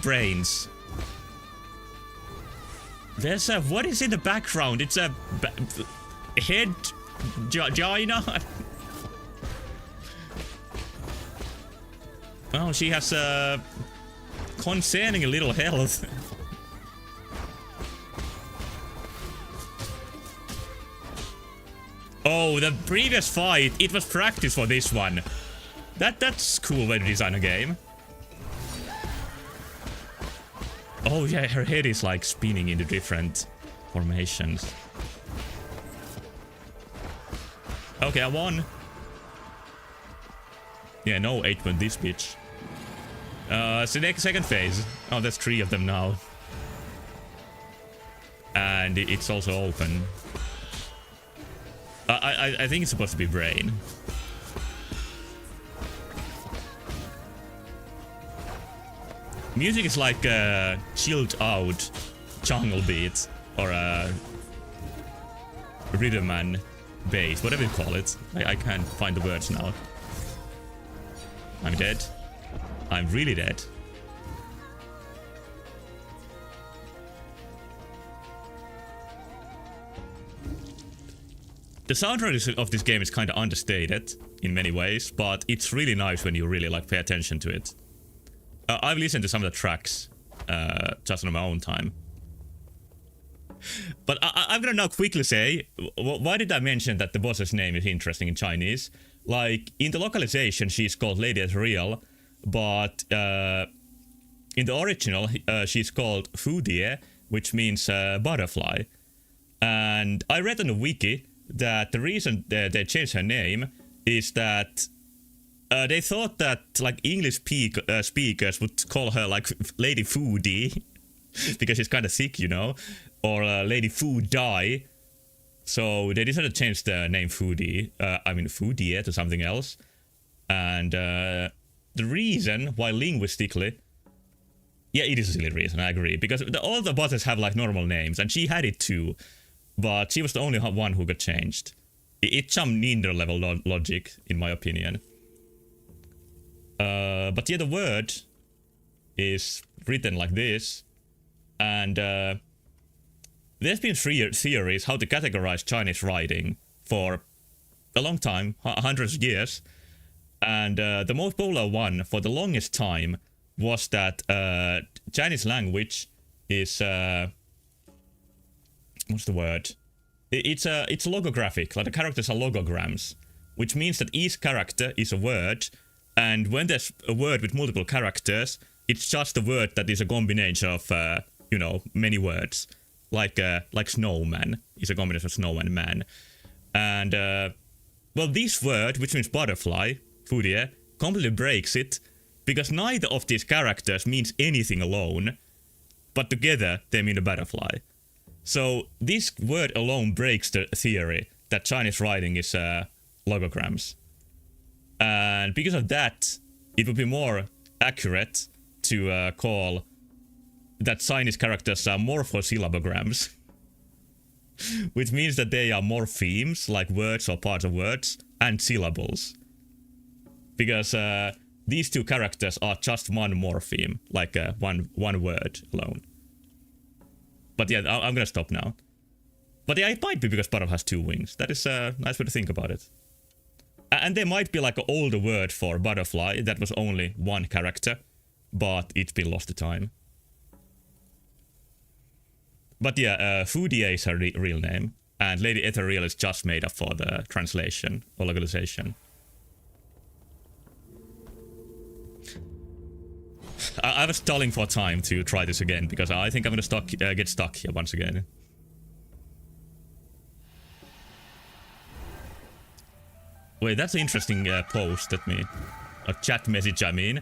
brains. There's a... What is in the background? It's a... head... Gina? Well, she has concerning a little health. Oh, the previous fight, it was practice for this one. That's cool way to design a game. Oh yeah, her head is like spinning into different formations. Okay, I won. Yeah, no 8 with this bitch. So next second phase. Oh, there's 3 of them now. And it's also open. I think it's supposed to be brain. Music is like a chilled out jungle beat or a rhythm and bass, whatever you call it. I can't find the words now. I'm dead. I'm really dead. The soundtrack of this game is kind of understated in many ways, but it's really nice when you really like pay attention to it. I've listened to some of the tracks just on my own time. But I'm gonna now quickly say, why did I mention that the boss's name is interesting in Chinese? Like, in the localization, she's called Lady Ethereal, but in the original, she's called Fudie, which means butterfly. And I read on the wiki that the reason they changed her name is that they thought that like English speakers would call her like Lady Foodie because she's kind of thick, you know, or Lady Foodie. So they decided to change the name Fudie to something else. And the reason why linguistically, yeah, it is a silly reason, I agree, because all the bosses have like normal names, and she had it too. But she was the only one who got changed. It's some Ninder level logic, in my opinion. But yeah, the word is written like this. And there's been 3 theories how to categorize Chinese writing for a long time, hundreds of years. And the most popular one for the longest time was that Chinese language is... what's the word? It's logographic, like the characters are logograms, which means that each character is a word, and when there's a word with multiple characters, it's just a word that is a combination of, you know, many words. Like snowman is a combination of snow and man. And, well, this word, which means butterfly, Fudie, completely breaks it, because neither of these characters means anything alone, but together they mean a butterfly. So this word alone breaks the theory that Chinese writing is logograms. And because of that, it would be more accurate to call that Chinese characters are morphosyllabograms. Which means that they are morphemes, like words or parts of words, and syllables. Because these two characters are just one morpheme, like one word alone. But yeah, I'm gonna stop now. But yeah, it might be because butterfly has two wings. That is a nice way to think about it. And there might be like an older word for butterfly that was only one character, but it's been lost to time. But yeah, Fudia is her real name, and Lady Ethereal is just made up for the translation or localization. I was stalling for time to try this again, because I think I'm gonna get stuck here once again. Wait, that's an interesting post at me. A chat message, I mean.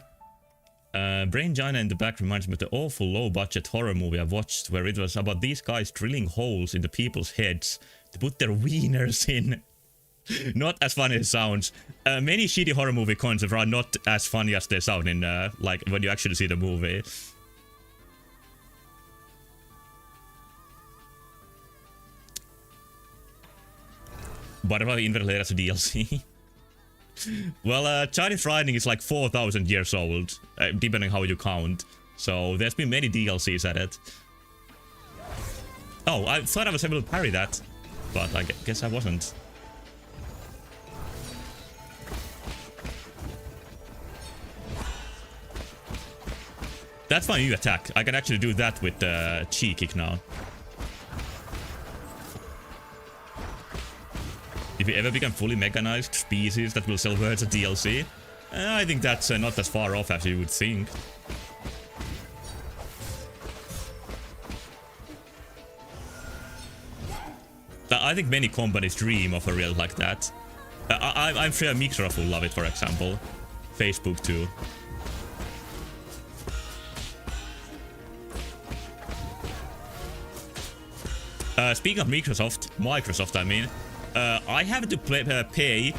Brain Gina in the back reminds me of the awful low-budget horror movie I watched, where it was about these guys drilling holes into people's heads to put their wieners in. Not as funny as it sounds. Many shitty horror movie concepts are not as funny as they sound in, like, when you actually see the movie. Butterfly Inverted as a DLC. Well, Chinese writing is like 4,000 years old, depending how you count. So there's been many DLCs at it. Oh, I thought I was able to parry that, but I guess I wasn't. That's my new attack. I can actually do that with the chi kick now. If you ever become fully mechanized species that will sell words at DLC, I think that's not as far off as you would think. I think many companies dream of a reel like that. I'm sure Microsoft will love it, for example. Facebook too. Speaking of Microsoft, I mean, I have to pay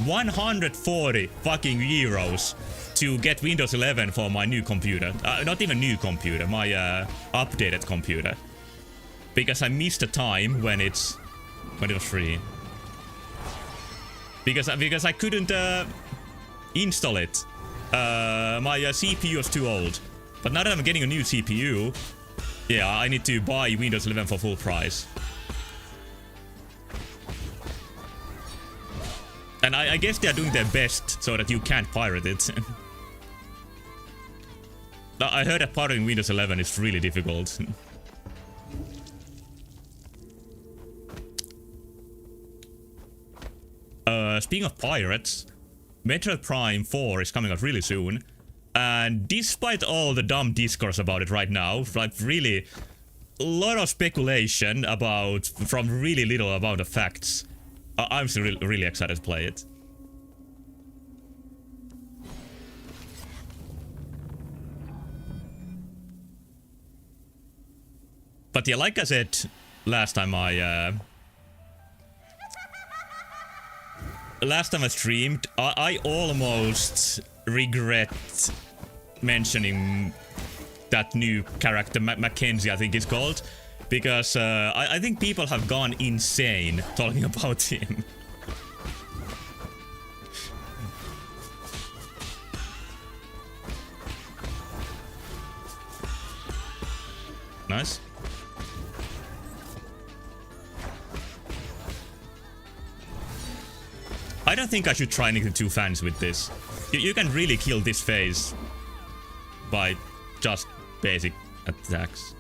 140 fucking euros to get Windows 11 for my new computer. Not even new computer, my updated computer. Because I missed the time when it was free. Because I couldn't install it. My CPU was too old. But now that I'm getting a new CPU, yeah, I need to buy Windows 11 for full price. And I guess they're doing their best so that you can't pirate it. I heard that pirating Windows 11 is really difficult. Speaking of pirates, Metroid Prime 4 is coming out really soon. And despite all the dumb discourse about it right now, like really a lot of speculation about, from really little amount of facts, I'm still really excited to play it. But yeah, like I said last time I streamed, I almost regret mentioning that new character, Mackenzie, I think it's called. Because I think people have gone insane talking about him. Nice. I don't think I should try anything too fancy with this. You can really kill this phase by just basic attacks.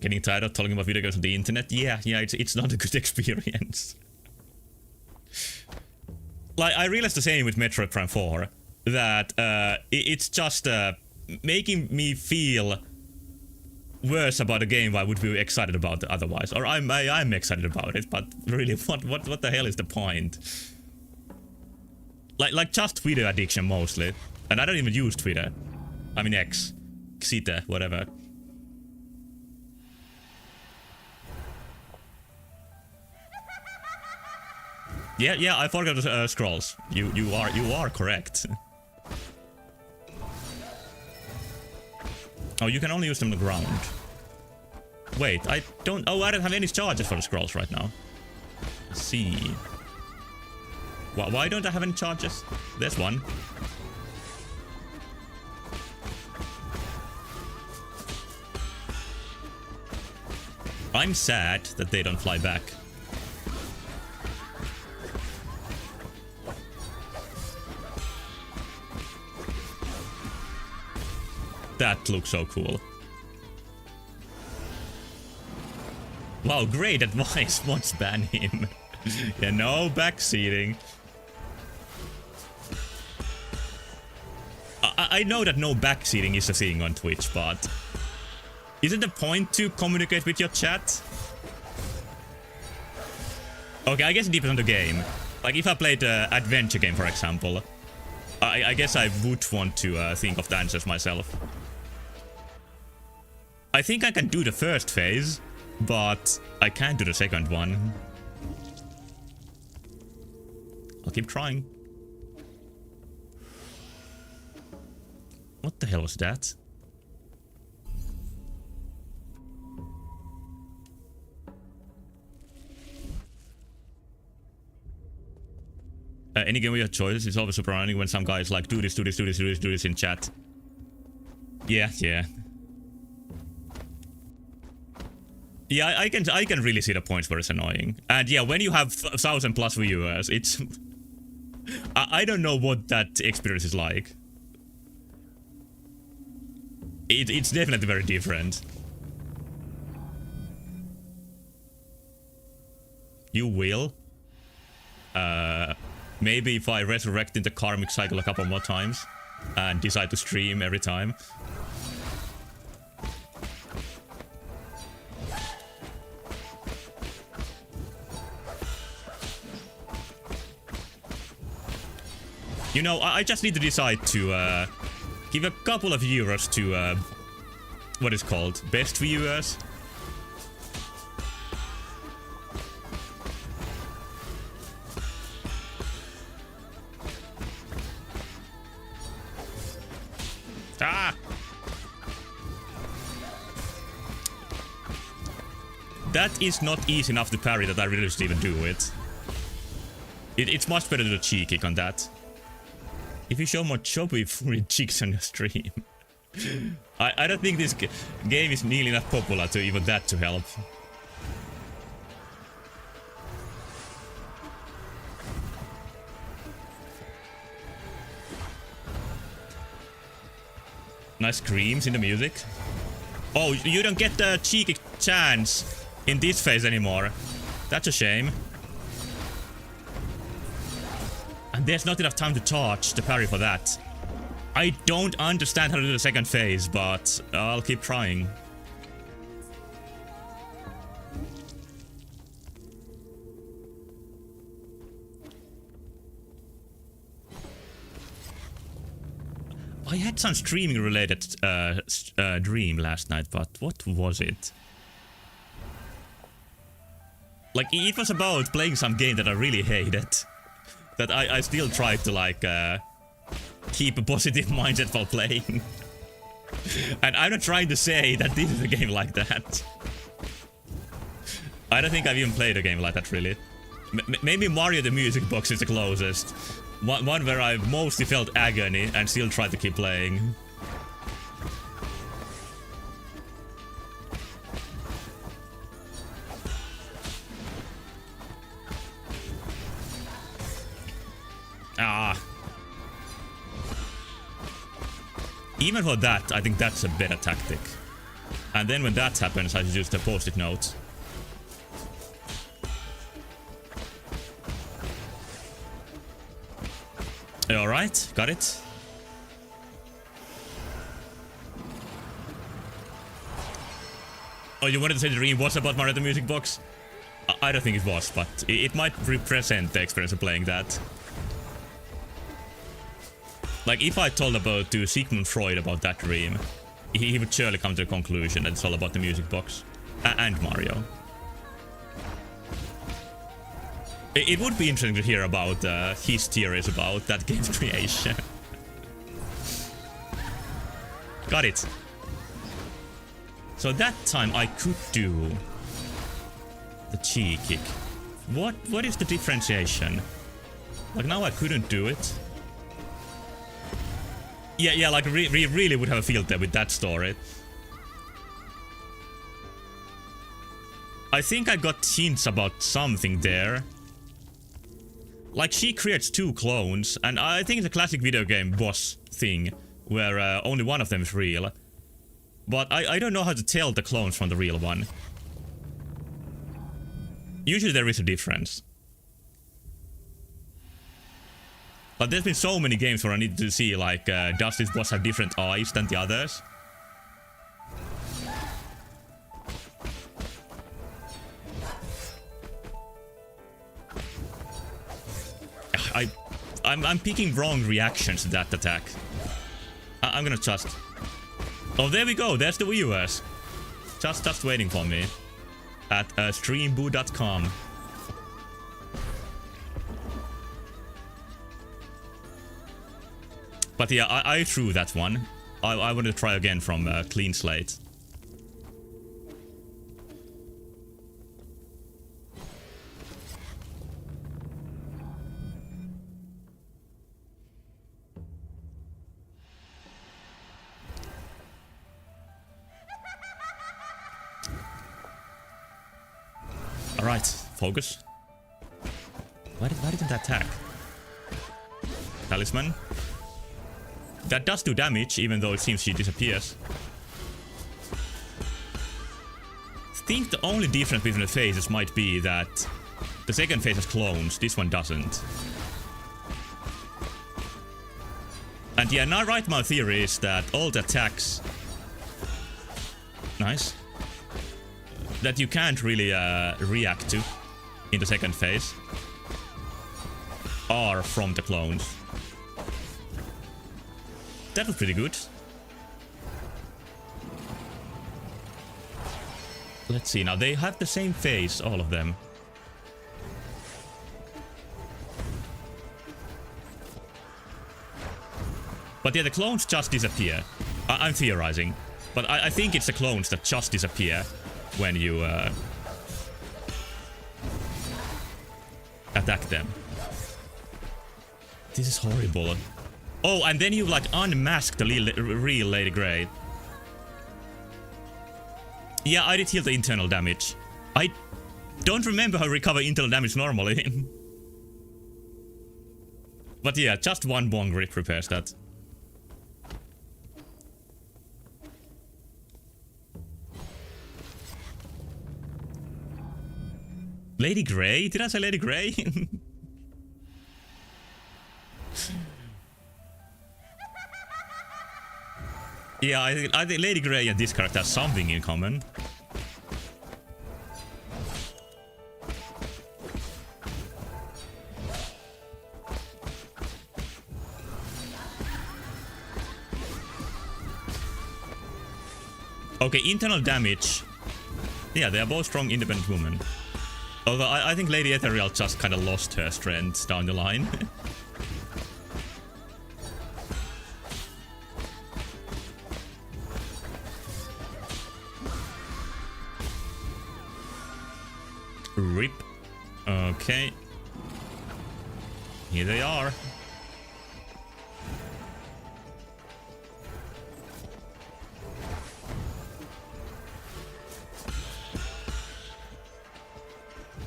Getting tired of talking about video games on the internet? Yeah, it's not a good experience. Like, I realized the same with Metroid Prime 4, that it's just making me feel worse about a game I would be excited about otherwise. Or I'm excited about it, but really, what the hell is the point? Like just Twitter addiction mostly. And I don't even use Twitter. I mean X. Xita, whatever. Yeah, I forgot the scrolls. You are correct. Oh, you can only use them on the ground. Wait, I don't have any charges for the scrolls right now. Let's see. Why don't I have any charges? There's one. I'm sad that they don't fly back. That looks so cool. Wow, great advice. Once ban him. Yeah, no backseating. I know that no backseating is a thing on Twitch, but isn't the point to communicate with your chat? Okay, I guess it depends on the game. Like if I played an adventure game, for example, I guess I would want to think of the answers myself. I think I can do the first phase, but I can't do the second one. I'll keep trying. What the hell was that? Any game with your choice is always super annoying when some guys like do this in chat. Yeah. Yeah, I can really see the points where it's annoying. And yeah, when you have 1,000+ viewers, it's I don't know what that experience is like. It's definitely very different. You will. Maybe if I resurrect in the karmic cycle a couple more times and decide to stream every time. You know, I just need to decide to give a couple of euros to what is called best viewers. Ah! That is not easy enough to parry that I really should even do it. It's much better to do a cheek kick on that. If you show more chubby furry cheeks on your stream. I don't think this game is nearly enough popular to even that to help. Nice screams in the music. Oh, you don't get the cheeky chance in this phase anymore. That's a shame. And there's not enough time to charge the parry for that. I don't understand how to do the second phase, but I'll keep trying. I had some streaming related dream last night, but what was it? Like, it was about playing some game that I really hated. That I still tried to, like, keep a positive mindset while playing. And I'm not trying to say that this is a game like that. I don't think I've even played a game like that, really. Maybe Mario the Music Box is the closest. One where I mostly felt agony and still tried to keep playing. Ah. Even for that, I think that's a better tactic. And then when that happens, I just use the post-it note. Alright, got it. Oh, you wanted to say the dream was about Mario the Music Box? I don't think it was, but it might represent the experience of playing that. Like, if I told about to Sigmund Freud about that dream, he would surely come to the conclusion that it's all about the music box. And Mario. It would be interesting to hear about his theories about that game's creation. Got it. So that time I could do the chi kick. What is the differentiation? Like, now I couldn't do it. Yeah, like we really would have a field there with that story. I think I got hints about something there. Like, she creates 2 clones, and I think it's a classic video game boss thing, where only one of them is real. But I don't know how to tell the clones from the real one. Usually there is a difference. But there's been so many games where I need to see, like, does this boss have different eyes than the others? I'm picking wrong reactions to that attack. I'm gonna just... Oh, there we go. There's the viewers. Just waiting for me. At streamboo.com. But yeah, I threw that one. I want to try again from clean slate. Alright, focus. Why didn't that attack? Talisman. That does do damage, even though it seems she disappears. I think the only difference between the phases might be that the second phase has clones, this one doesn't. And yeah, now right, my theory is that all the attacks... Nice. That you can't really react to in the second phase are from the clones. That was pretty good. Let's see, now they have the same face, all of them. But yeah, the clones just disappear. I'm theorizing. But I think it's the clones that just disappear when you attack them. This is horrible. Oh, and then you like unmask the real Lady Grey. Yeah, I did heal the internal damage. I don't remember how to recover internal damage normally. But yeah, just one bong grip repairs that. Lady Grey? Did I say Lady Grey? Yeah, I think Lady Grey and this character have something in common. Okay, internal damage. Yeah, they are both strong, independent women. Although I think Lady Ethereal just kind of lost her strength down the line. Rip. Okay. Here they are.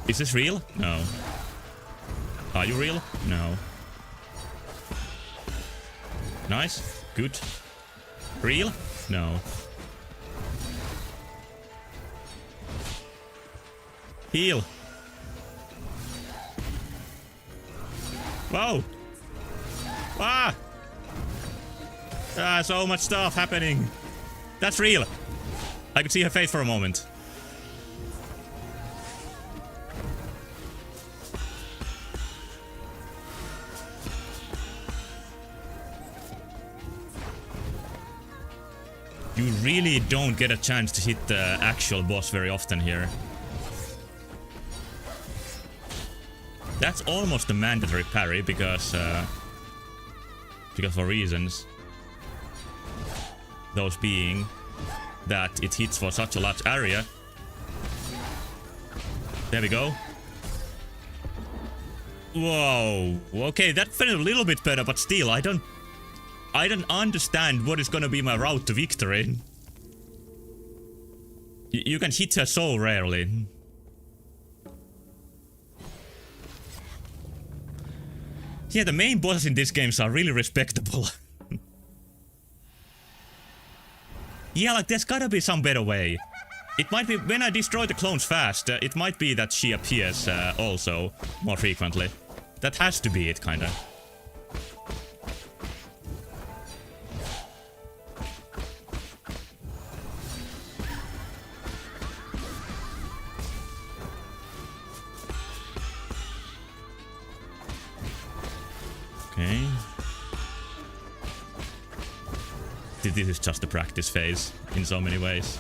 Is this real? No. Are you real? No. Nice. Good. Real? No. Heal. Whoa. Ah. Ah, so much stuff happening. That's real. I could see her face for a moment. You really don't get a chance to hit the actual boss very often here. That's almost a mandatory parry because for reasons. Those being that it hits for such a large area. There we go. Whoa. Okay, that felt a little bit better, but still, I don't understand what is gonna be my route to victory. You can hit her so rarely. Yeah, the main bosses in these games are really respectable. Yeah, like there's gotta be some better way. It might be when I destroy the clones fast, it might be that she appears also more frequently. That has to be it, kinda. Okay. This is just a practice phase in so many ways.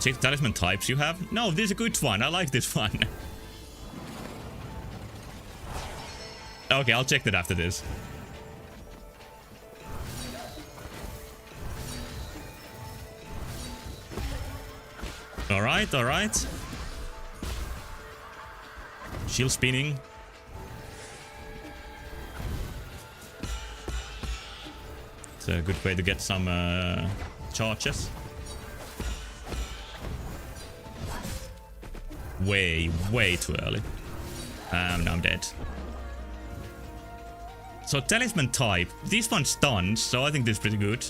Check the talisman types you have. No, this is a good one. I like this one. Okay, I'll check that after this. Alright, alright. Shield spinning. It's a good way to get some charges. Way too early. Now I'm dead. So talisman type. This one stuns, so I think this is pretty good.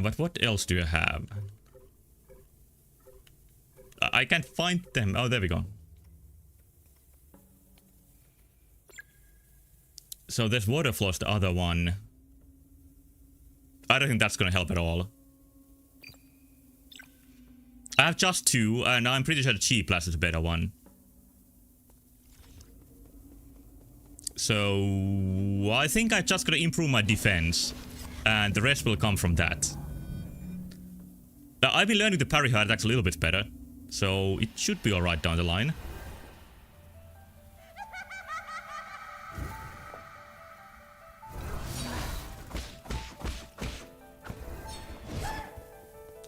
But what else do you have? I can't find them. Oh, there we go. So there's water floss, the other one. I don't think that's gonna help at all. I have just two, and I'm pretty sure the Chi Blast is a better one. So I think I just gotta improve my defense, and the rest will come from that. Now, I've been learning the parry hard attacks a little bit better, so it should be alright down the line.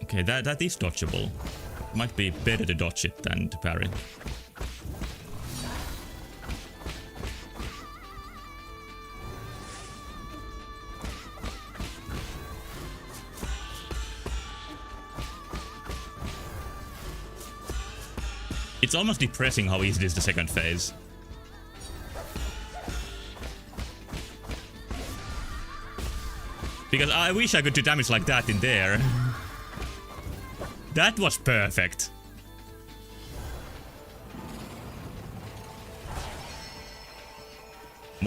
Okay, that is dodgeable. Might be better to dodge it than to parry. It's almost depressing how easy it is the second phase. Because I wish I could do damage like that in there. That was perfect.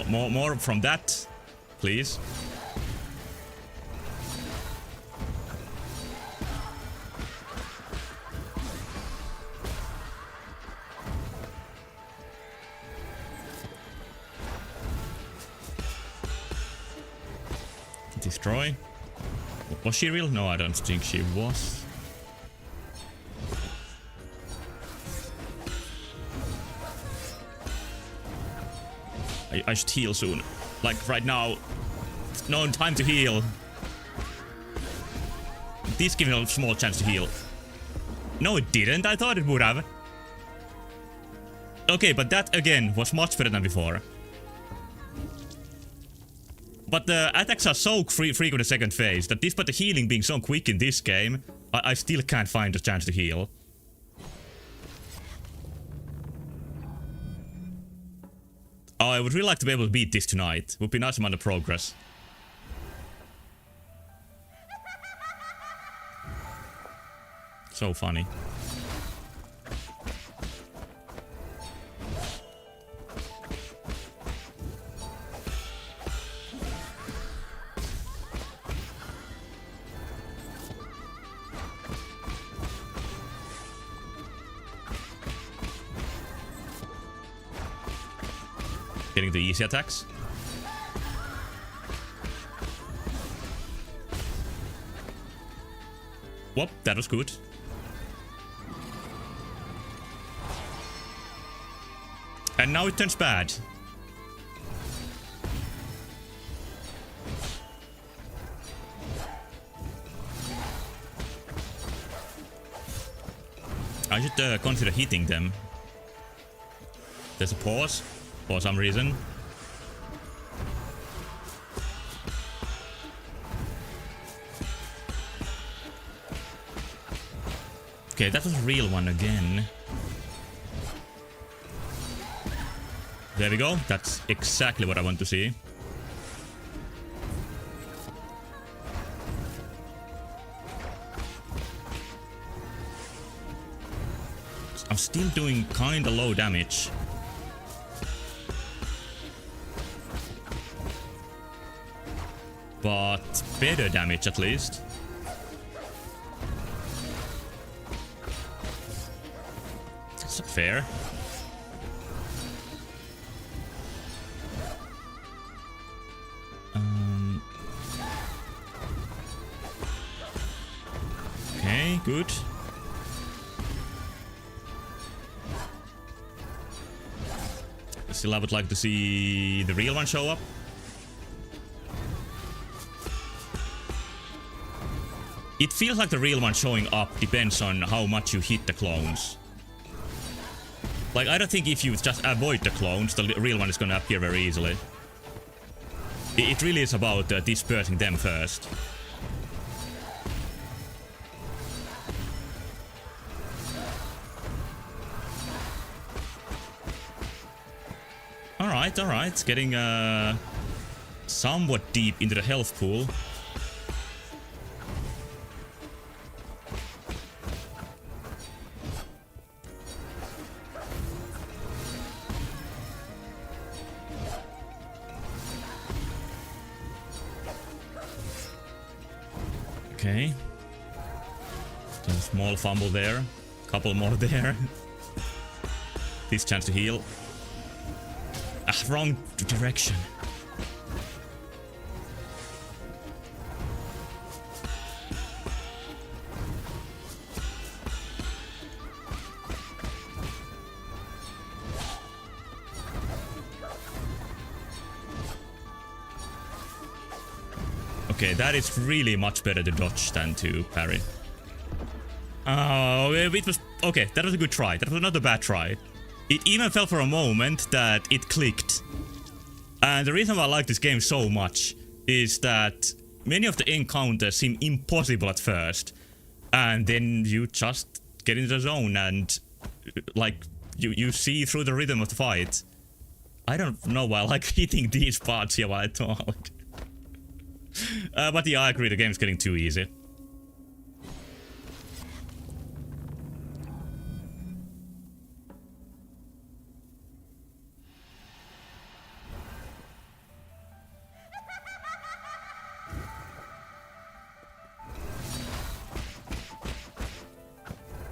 More from that, please. Destroy. Was she real? No, I don't think she was. I should heal soon. Like right now. No time to heal. This gives me a small chance to heal. No, it didn't. I thought it would have. Okay, but that again was much better than before. But the attacks are so frequent in the second phase that despite the healing being so quick in this game, I still can't find a chance to heal. Oh, I would really like to be able to beat this tonight. Would be nice amount of progress. So funny. Getting the easy attacks. Whoop, that was good. And now it turns bad. I should consider hitting them. There's a pause for some reason. Okay, that was a real one again. There we go. That's exactly what I want to see. I'm still doing kinda low damage. But better damage at least. That's not fair. Okay, good. Still, I would like to see the real one show up. It feels like the real one showing up depends on how much you hit the clones. Like, I don't think if you just avoid the clones, the real one is gonna appear very easily. It really is about dispersing them first. Alright, getting somewhat deep into the health pool. Okay. A small fumble there. Couple more there. This chance to heal. Wrong direction. Okay, that is really much better to dodge than to parry. Oh, it was... Okay, that was a good try. That was not a bad try. It even felt for a moment that it clicked. And the reason why I like this game so much is that many of the encounters seem impossible at first. And then you just get into the zone and like you see through the rhythm of the fight. I don't know why I like hitting these parts here while I talk. But yeah, I agree, the game's getting too easy.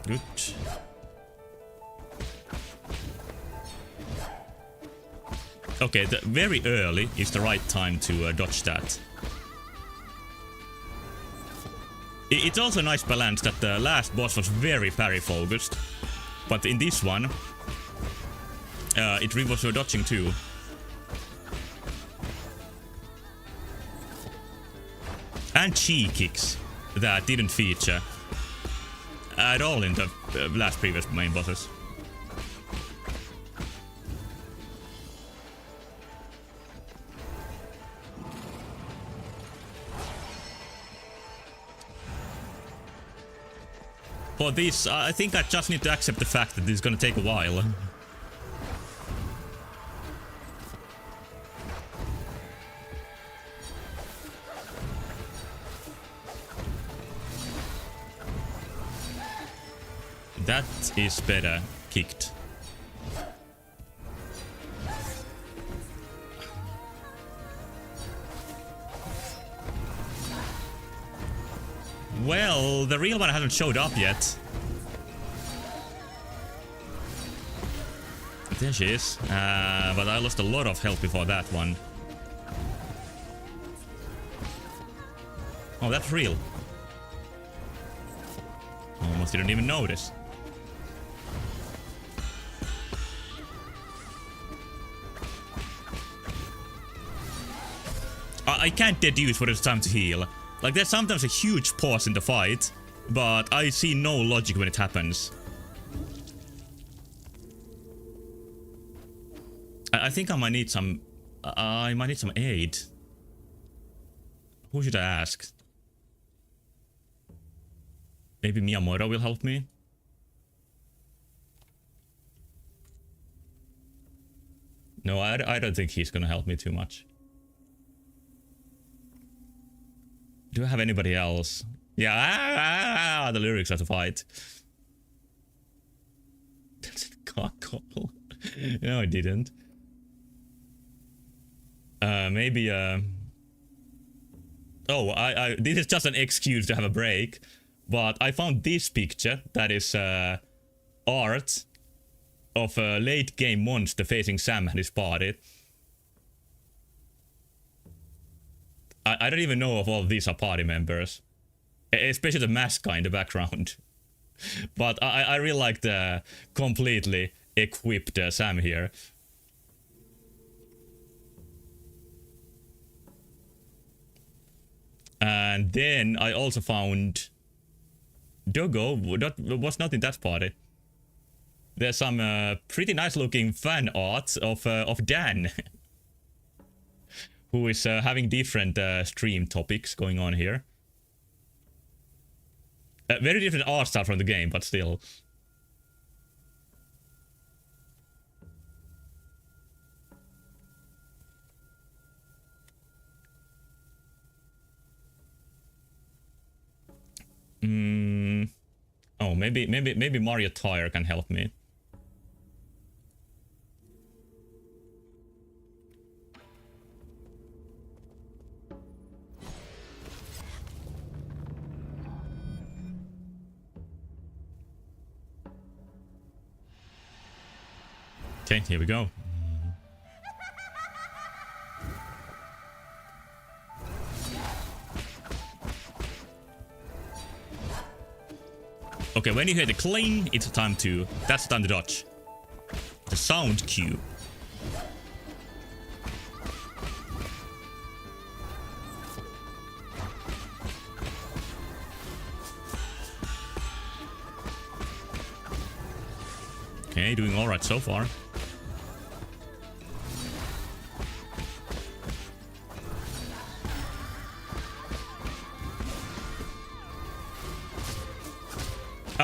Good. Okay, very early is the right time to dodge that. It's also a nice balance that the last boss was very parry focused, but in this one, it rewards your dodging too. And chi kicks that didn't feature at all in the last previous main bosses. For this, I think I just need to accept the fact that this is gonna take a while. That is better kicked. Well, the real one hasn't showed up yet. There she is. But I lost a lot of health before that one. Oh, that's real. Almost didn't even notice. I can't deduce when it's time to heal. Like, there's sometimes a huge pause in the fight, but I see no logic when it happens. I think I might need some... I might need some aid. Who should I ask? Maybe Miyamoto will help me? No, I don't think he's gonna help me too much. Do I have anybody else? Yeah, the lyrics of the fight. Cockle. No, I didn't. Maybe, oh, this is just an excuse to have a break. But I found this picture that is art of a late game monster facing Sam and his party. I don't even know if all of these are party members. Especially the mask guy in the background. But I really like the completely equipped Sam here. And then I also found Dogo was not in that party. There's some pretty nice looking fan art of Dan. Who is having different stream topics going on here. Very different art style from the game, but still. Oh, maybe Mario Tire can help me. Okay, here we go. Okay, when you hear the cling, it's time to... That's time to dodge. The sound cue. Okay, doing alright so far.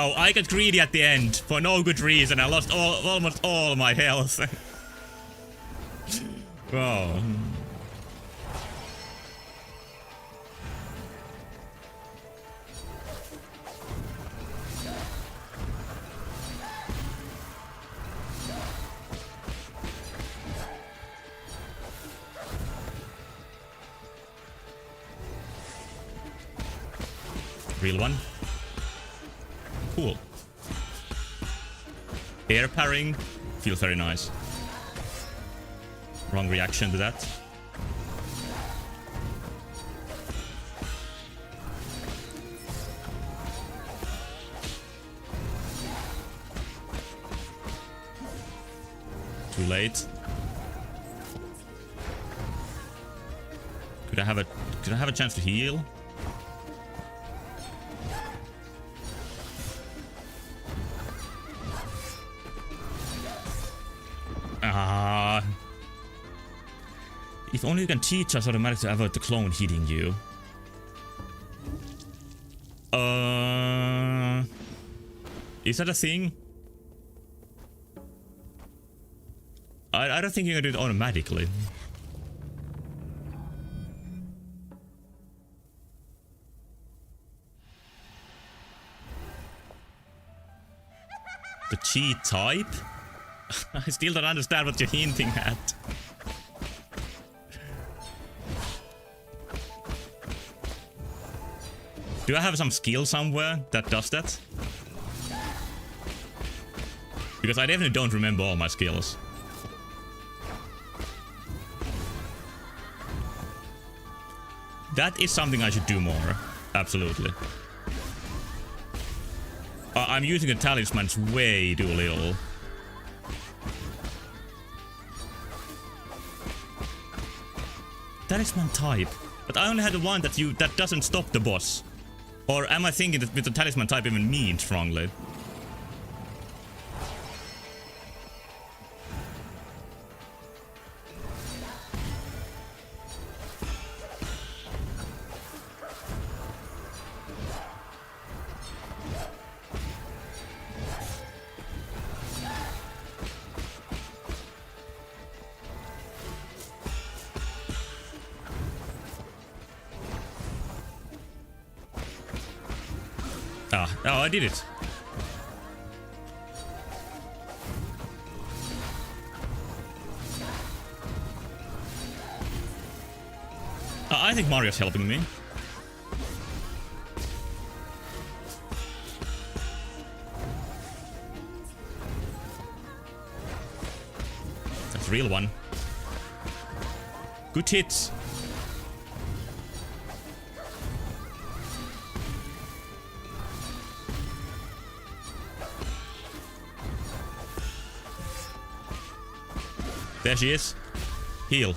Oh, I got greedy at the end for no good reason. I lost almost all my health. Wow. Real one. Cool. Air parrying feels very nice. Wrong reaction to that. Too late. Could I have a chance to heal? If only you can teach us automatically to avoid the clone hitting you. Is that a thing? I don't think you can do it automatically. The cheat type? I still don't understand what you're hinting at. Do I have some skill somewhere that does that? Because I definitely don't remember all my skills. That is something I should do more. Absolutely. I'm using the talismans way too little. Talisman type. But I only had the one that doesn't stop the boss. Or am I thinking that with the talisman type even means strongly? Oh, I did it. I think Mario's helping me. That's a real one. Good hits. There she is. Heal.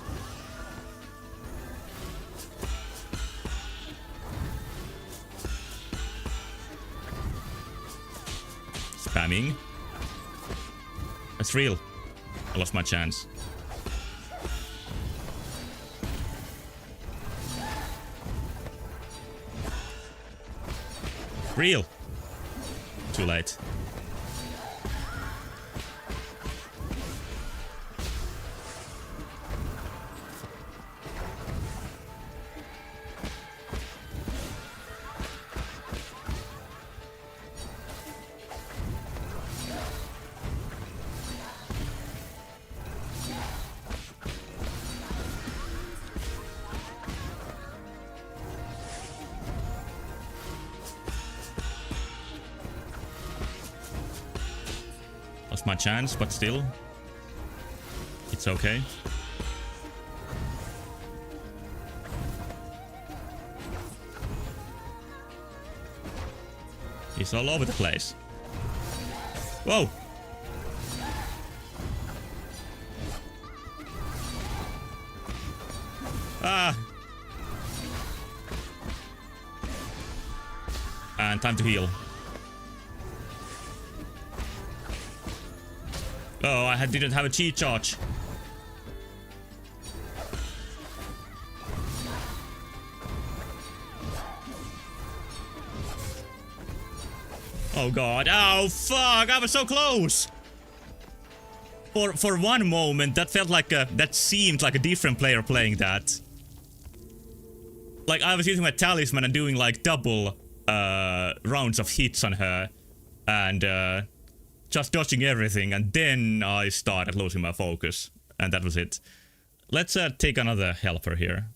Spamming. It's real. I lost my chance. Real. Too late. Lost my chance, but still, it's okay. He's all over the place. Whoa! Ah! And time to heal. Oh, I didn't have a cheat charge. Oh god. Oh fuck, I was so close. For one moment that felt like that seemed like a different player playing that. Like I was using my talisman and doing like double rounds of hits on her and just dodging everything, and then I started losing my focus, and that was it. Let's take another helper here.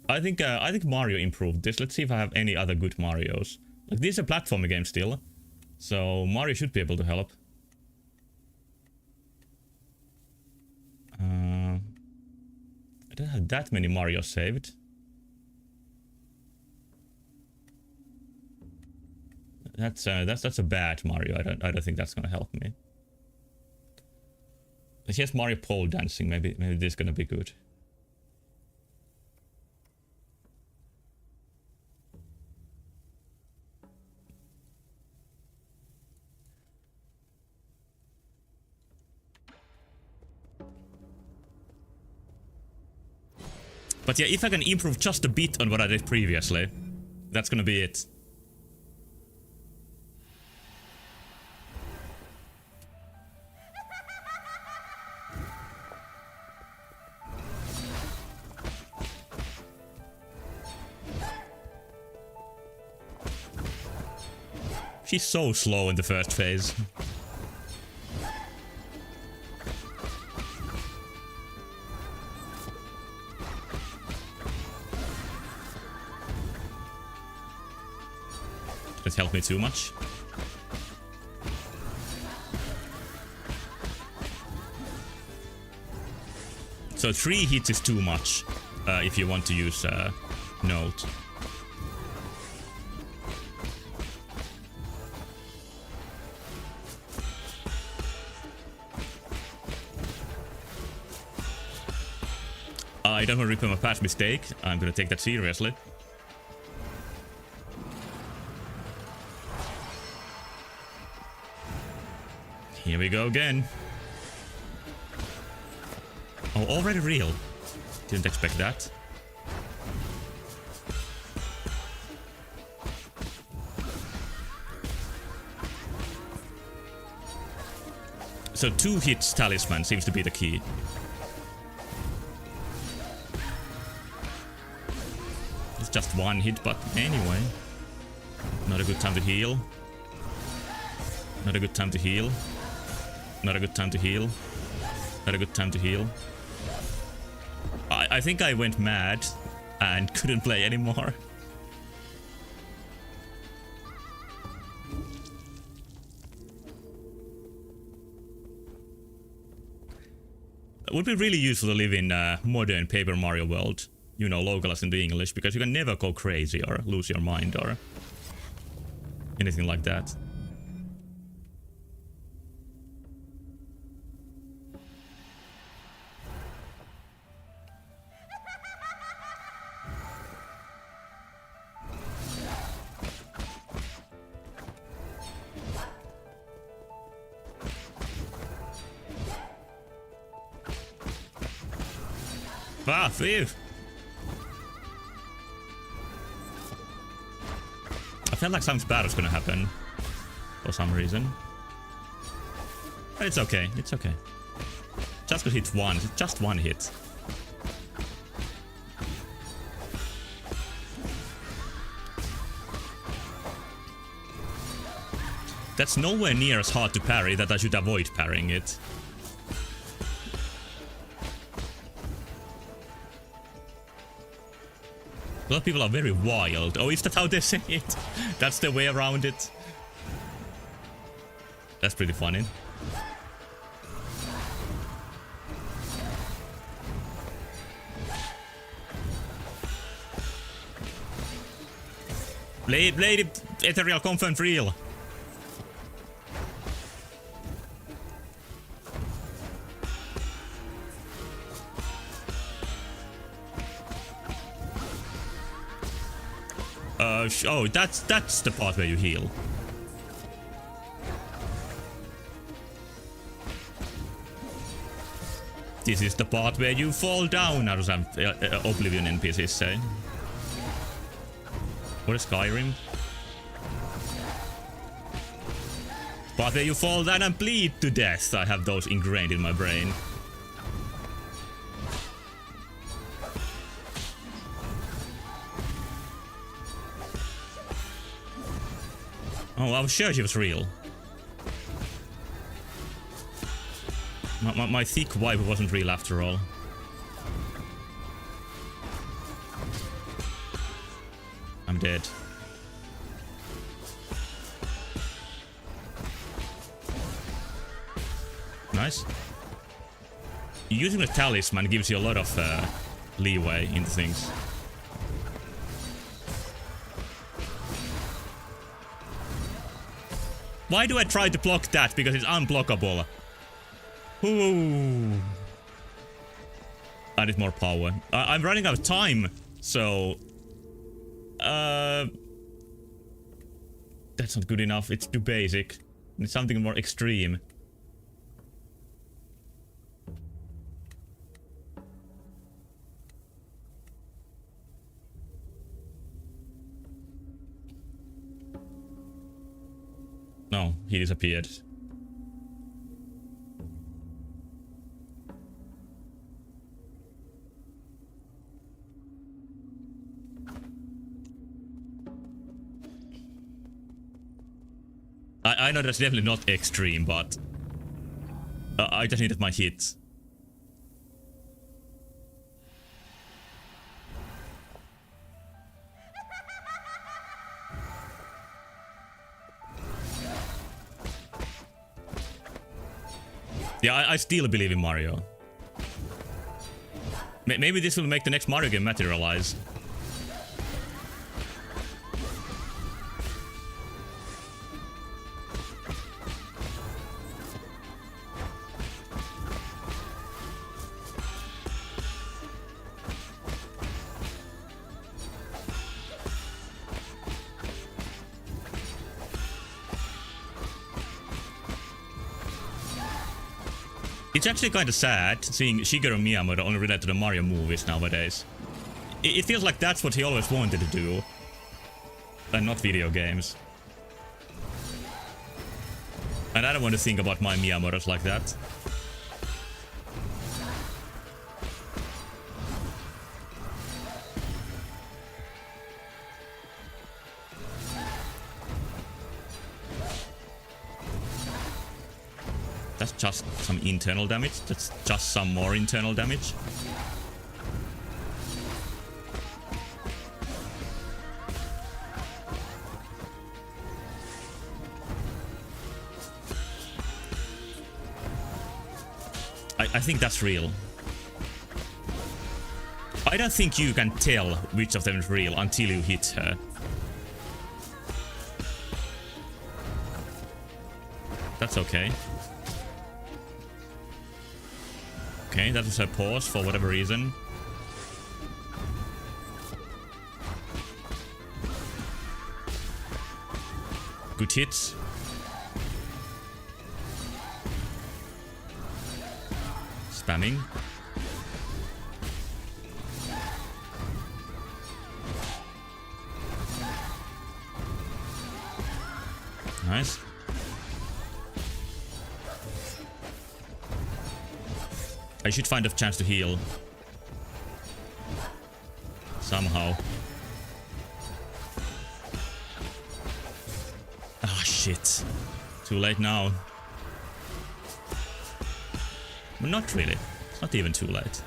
I think Mario improved this. Let's see if I have any other good Marios. Like, this is a platforming game still, so Mario should be able to help. I don't have that many Marios saved. That's a bad Mario. I don't think that's gonna help me. But here's Mario pole dancing. Maybe this is gonna be good. But yeah, if I can improve just a bit on what I did previously, that's gonna be it. She's so slow in the first phase. Did it help me too much? So 3 hits is too much if you want to use Note. I don't want to repeat my past mistake. I'm gonna take that seriously. Here we go again. Oh, already real. Didn't expect that. So 2 hits talisman seems to be the key. It's just 1 hit, but anyway. Not a good time to heal. Not a good time to heal. Not a good time to heal. Not a good time to heal. I think I went mad and couldn't play anymore. It would be really useful to live in a modern Paper Mario world. You know, localized into English, because you can never go crazy or lose your mind or anything like that. Ah, phew. I felt like something bad was gonna happen for some reason. But it's okay, it's okay. Just because it's one, just 1 hit. That's nowhere near as hard to parry that I should avoid parrying it. A lot of people are very wild. Oh, is that how they say it? That's the way around it. That's pretty funny. Blade Ethereal confirmed real. Oh, that's the part where you heal. This is the part where you fall down, as some Oblivion NPCs say. What is Skyrim? Part where you fall down and bleed to death. I have those ingrained in my brain. Oh, I was sure she was real. My thick wife wasn't real after all. I'm dead. Nice. Using the talisman gives you a lot of leeway into things. Why do I try to block that? Because it's unblockable. Ooh. I need more power. I'm running out of time, so... That's not good enough. It's too basic. It's something more extreme. No, he disappeared. I know that's definitely not extreme, but I just needed my hit. Yeah, I still believe in Mario. Maybe this will make the next Mario game materialize. It's actually kind of sad seeing Shigeru Miyamoto only related to the Mario movies nowadays. It feels like that's what he always wanted to do, and not video games. And I don't want to think about my Miyamotos like that. That's just some internal damage. That's just some more internal damage. I think that's real. I don't think you can tell which of them is real until you hit her. That's okay. Okay, that was a pause for whatever reason. Good hits. Spamming. Nice. I should find a chance to heal. Somehow. Ah, shit. Too late now. Well, not really. It's not even too late.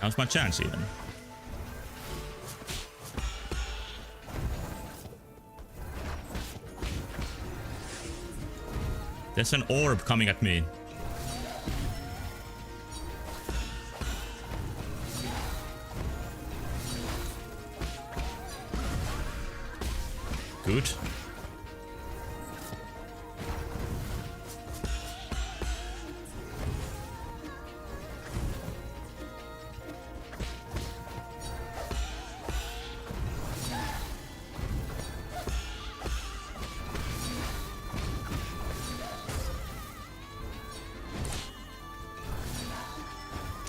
Now's my chance even. There's an orb coming at me. Good.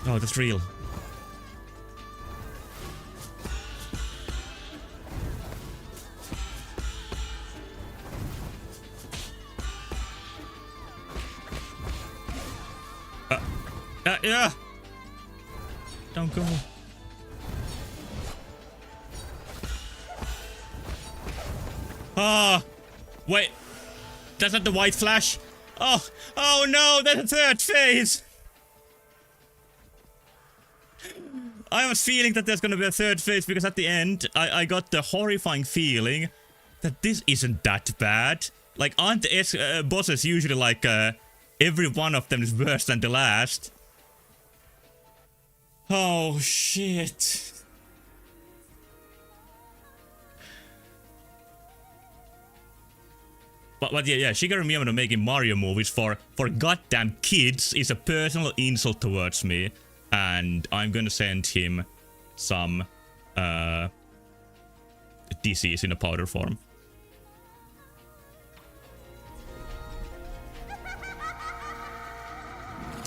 Oh, that's real. Yeah. Don't go. Ah, wait. That's not the white flash. Oh no, that's a third phase. I was feeling that there's gonna be a third phase because at the end, I got the horrifying feeling that this isn't that bad. Like, aren't the bosses usually like every one of them is worse than the last? Oh shit. But yeah, Shigeru Miyamoto making Mario movies for goddamn kids is a personal insult towards me. And I'm gonna send him some disease in a powder form.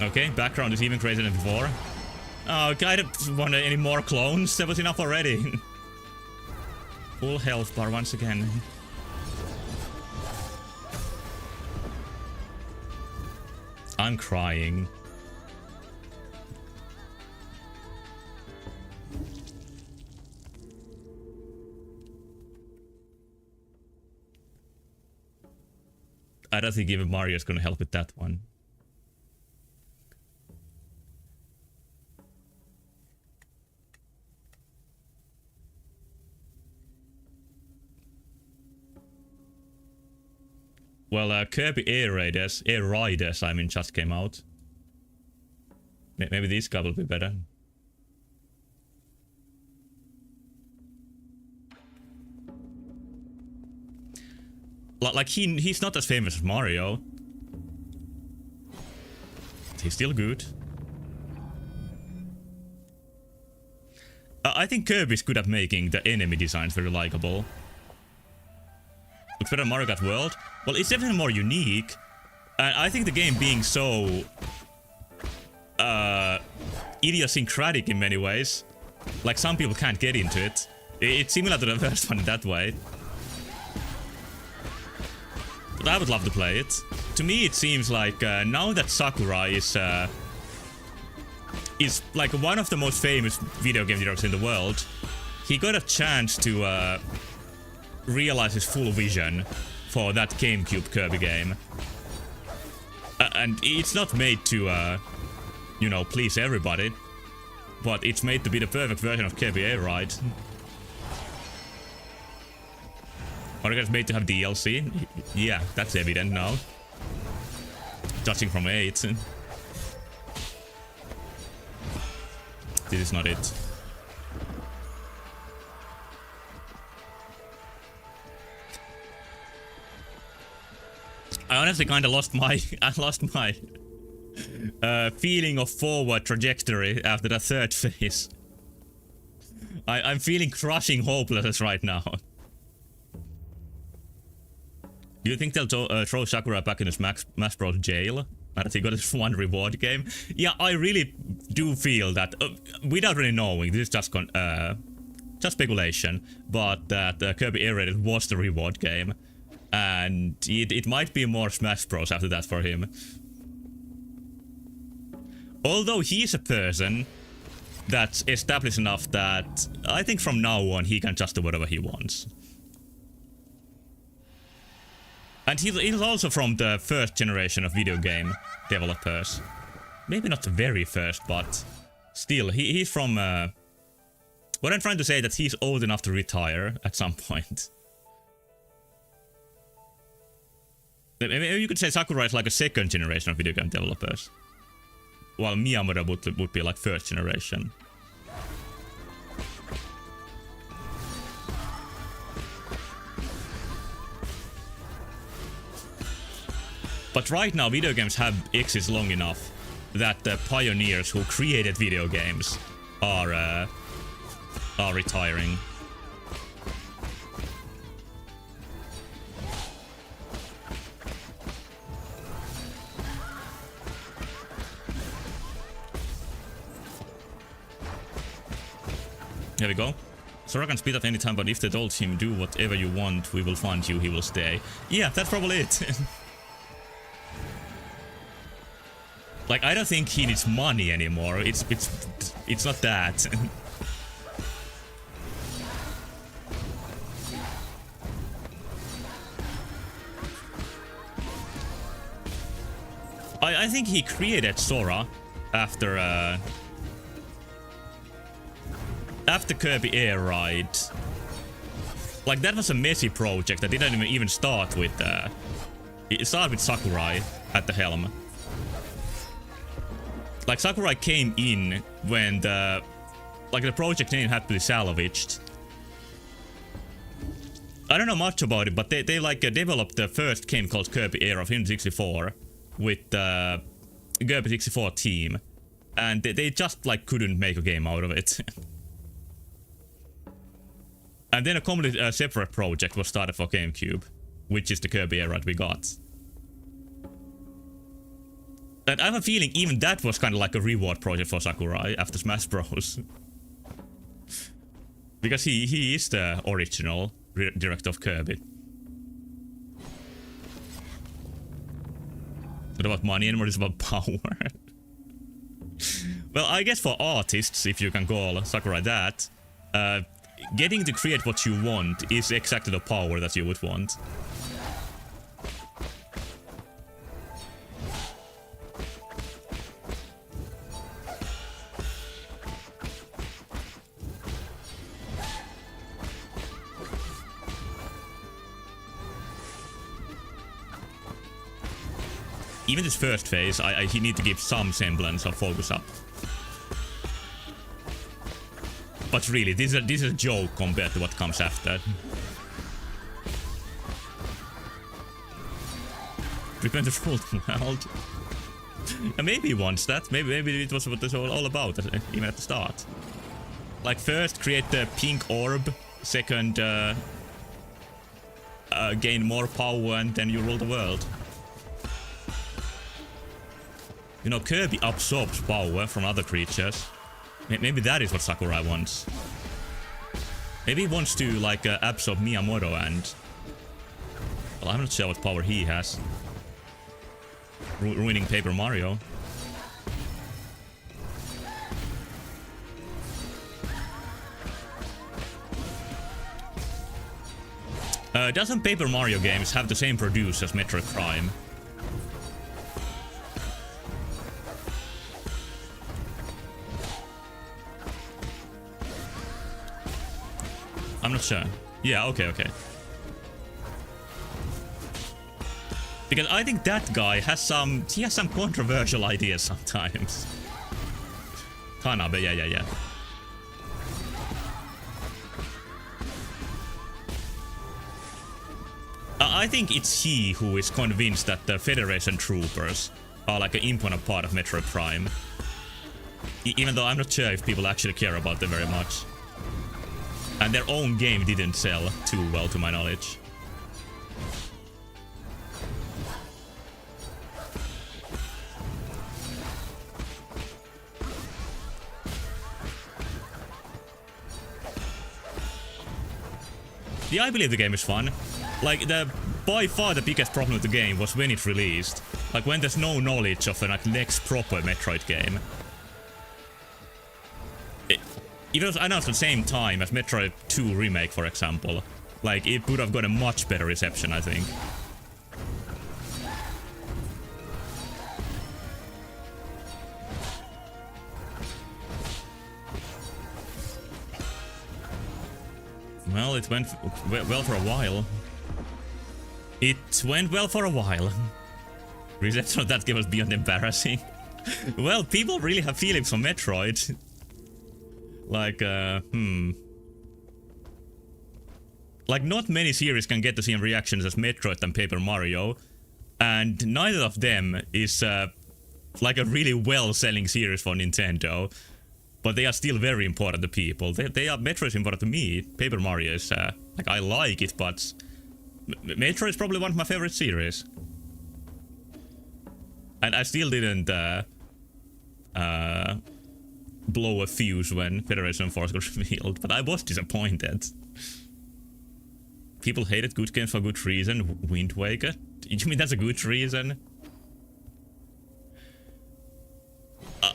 Okay, background is even crazier than before. Oh, I don't want any more clones. There was enough already. Full health bar once again. I'm crying. I don't think even Mario's gonna help with that one. Well, Kirby Air Riders, I mean, just came out. Maybe this guy will be better. Like he's not as famous as Mario. He's still good. I think Kirby's good at making the enemy designs very likable. Looks better than Mario Kart World. Well, it's definitely more unique. And I think the game being so idiosyncratic in many ways. Like some people can't get into it. It's similar to the first one in that way. But I would love to play it. To me, it seems like now that Sakurai is like one of the most famous video game directors in the world, he got a chance to realize his full vision for that GameCube Kirby game. And it's not made to, you know, please everybody, but it's made to be the perfect version of Kirby Air Ride. Mario Kart is made to have DLC? Yeah, that's evident now. Judging from 8. This is not it. I honestly kinda lost my feeling of forward trajectory after the third phase. I'm feeling crushing hopelessness right now. Do you think they'll throw Sakurai back in the Smash Bros. Jail? Now that he got his one reward game? Yeah, I really do feel that, without really knowing, this is just speculation, but that Kirby Air Raid was the reward game. And it might be more Smash Bros. After that for him. Although he's a person that's established enough that I think from now on he can just do whatever he wants. And he's also from the first generation of video game developers. Maybe not the very first, but still, he's from... what I'm trying to say is that he's old enough to retire at some point. Maybe you could say Sakurai is like a second generation of video game developers. While Miyamoto would be like first generation. But right now, video games have existed long enough that the pioneers who created video games are retiring. There we go. Sora can speed up anytime, but if they told him do whatever you want, we will find you, he will stay. Yeah, that's probably it. Like, I don't think he needs money anymore. It's not that. I think he created Sora after Kirby Air Ride. Like, that was a messy project that didn't even start with it started with Sakurai at the helm. Like, Sakurai came in when the project name had to be salvaged. I don't know much about it, but they developed the first game called Kirby Air of N64 with the Kirby 64 team, and they just like couldn't make a game out of it. And then a completely separate project was started for GameCube, which is the Kirby Air Ride we got. And I have a feeling even that was kind of like a reward project for Sakurai after Smash Bros. Because he is the original director of Kirby. It's not about money anymore, it's about power. Well, I guess for artists, if you can call Sakurai that, getting to create what you want is exactly the power that you would want. even this first phase, he need to keep some semblance of focus up. But really, this is a joke compared to what comes after. Prevent the full world. Maybe he wants that. Maybe it was what it's all about, even at the start. Like, first create the pink orb, second gain more power, and then you rule the world. You know, Kirby absorbs power from other creatures. Maybe that is what Sakurai wants. Maybe he wants to, like, absorb Miyamoto and... Well, I'm not sure what power he has. Ruining Paper Mario. Doesn't Paper Mario games have the same producer as Metroid Prime? I'm not sure. Yeah, okay. Because I think that guy has some controversial ideas sometimes. Tanabe, yeah. I think it's he who is convinced that the Federation troopers are like an important part of Metroid Prime. Even though I'm not sure if people actually care about them very much. And their own game didn't sell too well, to my knowledge. Yeah, I believe the game is fun. Like, by far the biggest problem with the game was when it released. Like, when there's no knowledge of the next proper Metroid game. It was announced at the same time as Metroid 2 Remake, for example. Like, it would have got a much better reception, I think. Well, it went well for a while. It went well for a while. Reception of that game was beyond embarrassing. Well, people really have feelings for Metroid. Like, Like, not many series can get the same reactions as Metroid and Paper Mario. And neither of them is, like a really well-selling series for Nintendo. But they are still very important to people. Metroid is important to me. Paper Mario is, like, I like it, but... Metroid is probably one of my favorite series. And I still didn't, blow a fuse when Federation Force got revealed, but I was disappointed. People hated good games for good reason. Wind Waker? You mean that's a good reason?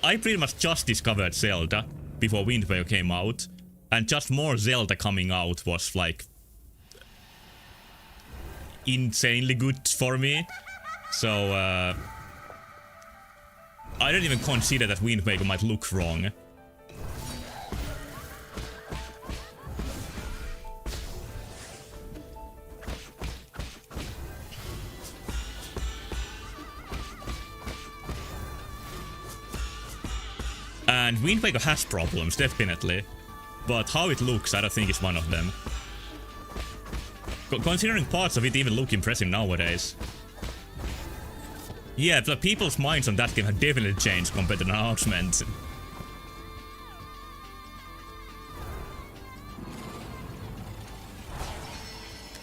I pretty much just discovered Zelda before Wind Waker came out, and just more Zelda coming out was like insanely good for me. So I don't even consider that Wind Waker might look wrong. And Wind Waker has problems, definitely. But how it looks, I don't think it's one of them. Considering parts of it even look impressive nowadays. Yeah, the people's minds on that game have definitely changed compared to the announcement.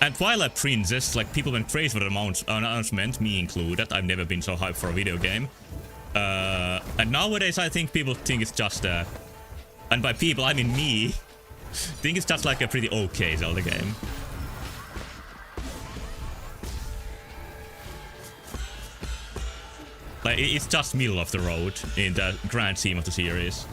And Twilight Princess, like, people went crazy for the announcement, me included. I've never been so hyped for a video game. And nowadays I think people think it's just and by people I mean me, think it's just like a pretty okay Zelda game. Like, it's just middle of the road in the grand scheme of the series.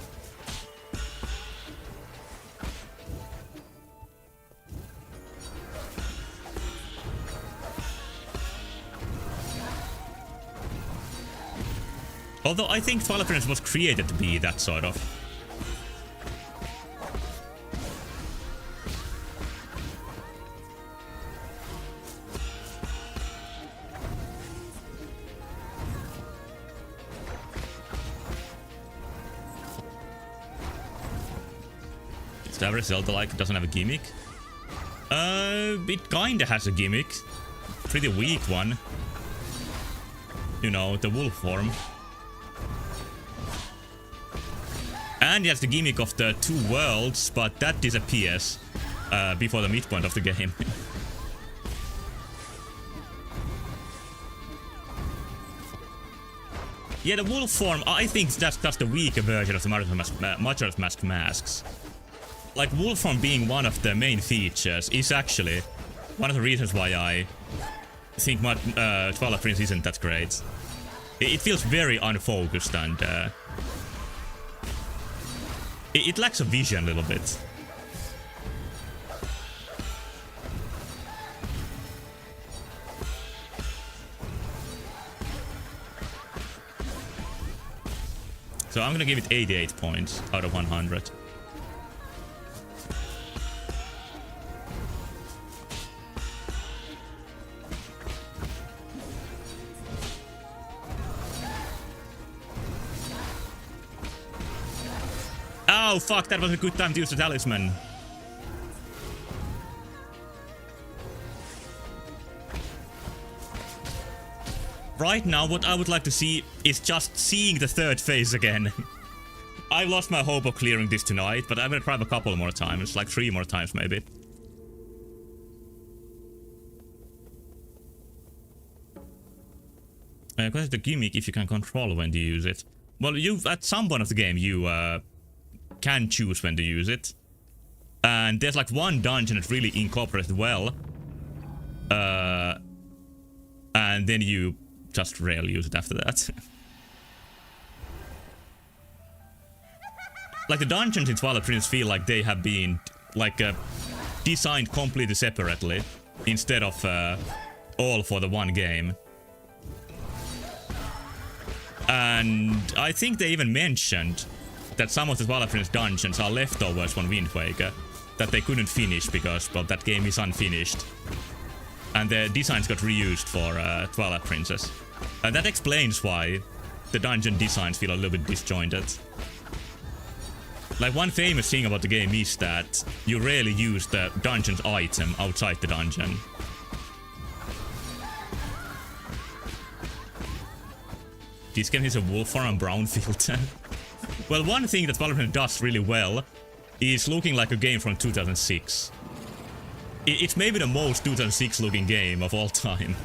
Although I think Twilight Princess was created to be that sort of. almost every Zelda-like doesn't have a gimmick. It kinda has a gimmick. Pretty weak one. You know, the wolf form. And it has the gimmick of the two worlds, but that disappears before the midpoint of the game. Yeah, the wolf form, I think that's just the weaker version of the Majora's Mask masks. Like, wolf form being one of the main features is actually one of the reasons why I think Twilight Princess isn't that great. It feels very unfocused and it lacks a vision a little bit. So I'm gonna give it 88 points out of 100. Oh fuck, that was a good time to use the talisman. Right now, what I would like to see is just seeing the third phase again. I've lost my hope of clearing this tonight, but I'm gonna try a couple more times, like 3 more times maybe. What is the gimmick if you can control when to use it? Well, at some point of the game, you can choose when to use it. And there's like one dungeon that really incorporates it well. And then you just rarely use it after that. Like the dungeons in Twilight Princess feel like they have been like designed completely separately instead of all for the one game. And I think they even mentioned that some of the Twilight Princess dungeons are leftovers from Wind Waker that they couldn't finish because, well, that game is unfinished. And the designs got reused for Twilight Princess. And that explains why the dungeon designs feel a little bit disjointed. Like, one famous thing about the game is that you rarely use the dungeon's item outside the dungeon. This game is a wolf farm brown filter. Well, one thing that Twilight Princess does really well is looking like a game from 2006. It's maybe the most 2006 looking game of all time.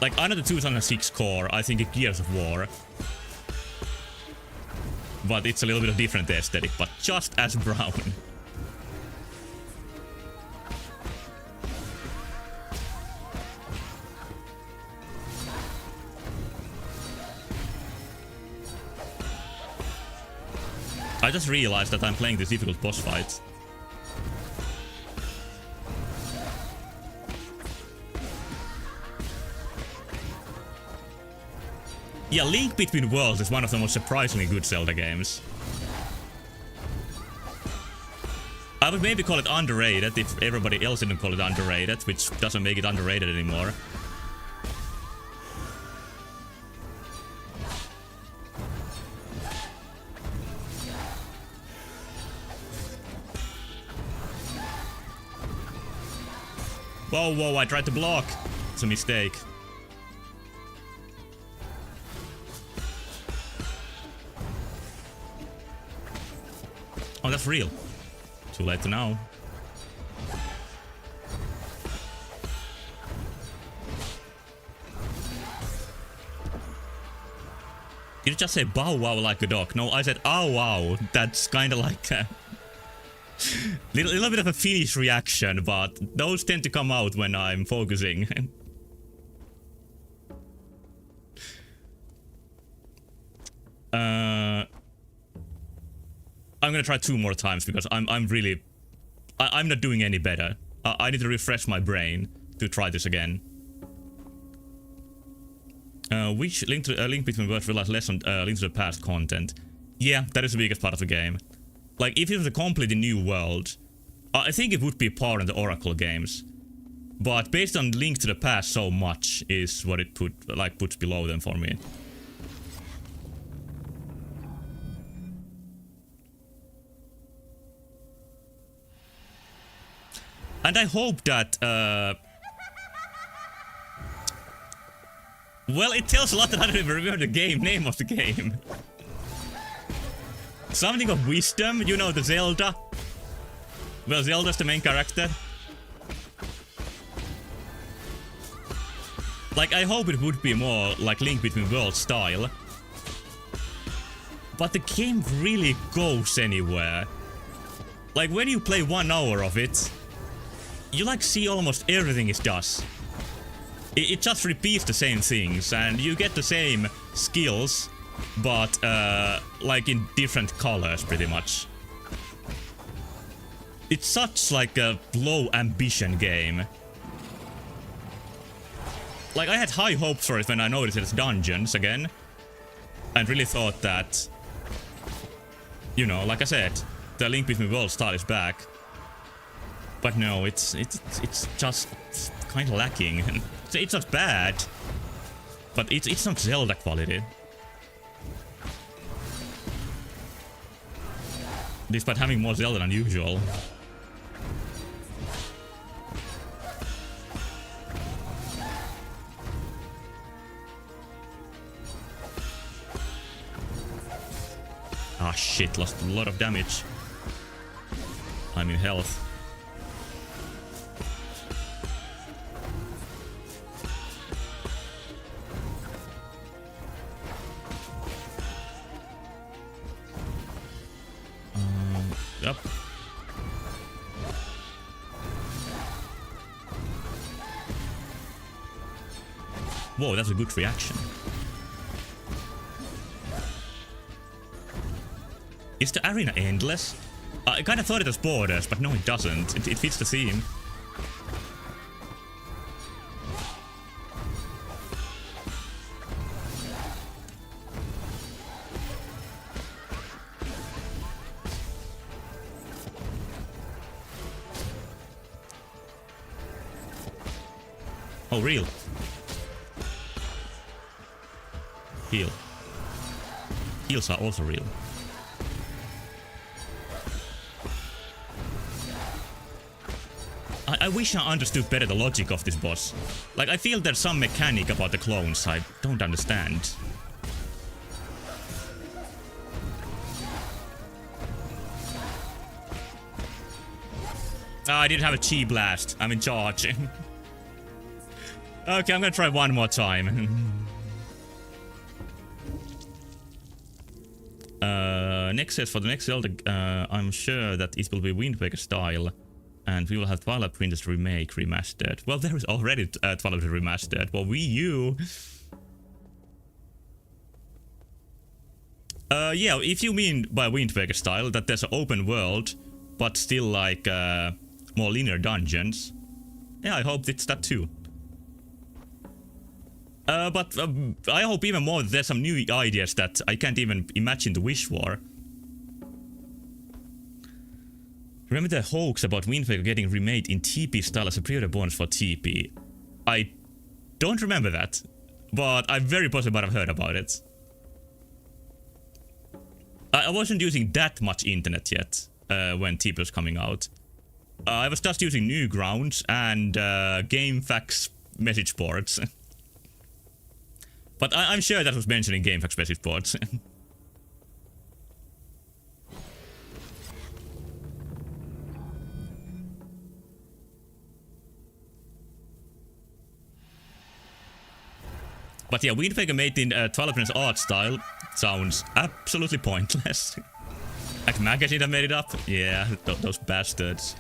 Like, under the 2006 core, I think it's Gears of War. But it's a little bit of different aesthetic, but just as brown. I just realized that I'm playing this difficult boss fight. Yeah, Link Between Worlds is one of the most surprisingly good Zelda games. I would maybe call it underrated if everybody else didn't call it underrated, which doesn't make it underrated anymore. Whoa, whoa, I tried to block. It's a mistake. Oh, that's real. Too late to know. Did you just say bow wow like a dog? No, I said ow wow. That's kind of like a little bit of a Finnish reaction, but those tend to come out when I'm focusing. I'm gonna try 2 more times because I'm not doing any better. I need to refresh my brain to try this again. Which Link Between Worlds relies less on Link to the Past content. Yeah, that is the biggest part of the game. Like, if it was a completely new world, I think it would be par in the Oracle games. But based on Link to the Past so much is what it puts below them for me. And I hope that well, it tells a lot that I don't even remember the name of the game. Something of wisdom, you know, the Zelda. Well, Zelda's the main character. Like, I hope it would be more like Link Between Worlds style. But the game really goes anywhere. Like, when you play 1 hour of it, you like see almost everything it does. It just repeats the same things, and you get the same skills, but like in different colors pretty much. It's such like a low ambition game. Like, I had high hopes for it when I noticed it's dungeons again, and really thought that, you know, like I said, the Link Between Worlds style is back. But no, it's just kind of lacking. It's not bad, but it's not Zelda quality. Despite having more Zelda than usual. Ah shit, lost a lot of damage. I'm in health. Yep. Whoa, that's a good reaction. Is the arena endless? I kind of thought it was borders, but no, it doesn't. It fits the theme. Oh, real. Heal. Heals are also real. I wish I understood better the logic of this boss. Like, I feel there's some mechanic about the clones I don't understand. I didn't have a chi blast. I'm in charge. Okay, I'm gonna try one more time. Next says for the next Zelda, I'm sure that it will be Wind Waker style, and we will have Twilight Princess remake remastered. Well, there is already Twilight remastered. Well, Wii U. Yeah, if you mean by Wind Waker style that there's an open world, but still like more linear dungeons. Yeah, I hope it's that too. But I hope even more that there's some new ideas that I can't even imagine to wish for. Remember the hoax about Wind Waker getting remade in TP style as a pre-order bonus for TP? I don't remember that, but I'm very positive I've heard about it. I wasn't using that much internet yet when TP was coming out. I was just using Newgrounds and GameFAQs message boards. But I'm sure that was mentioned in GameFAQs message boards. But yeah, Wind Waker made in Twilight Princess art style sounds absolutely pointless. Like Magazine that made it up? Yeah, those bastards.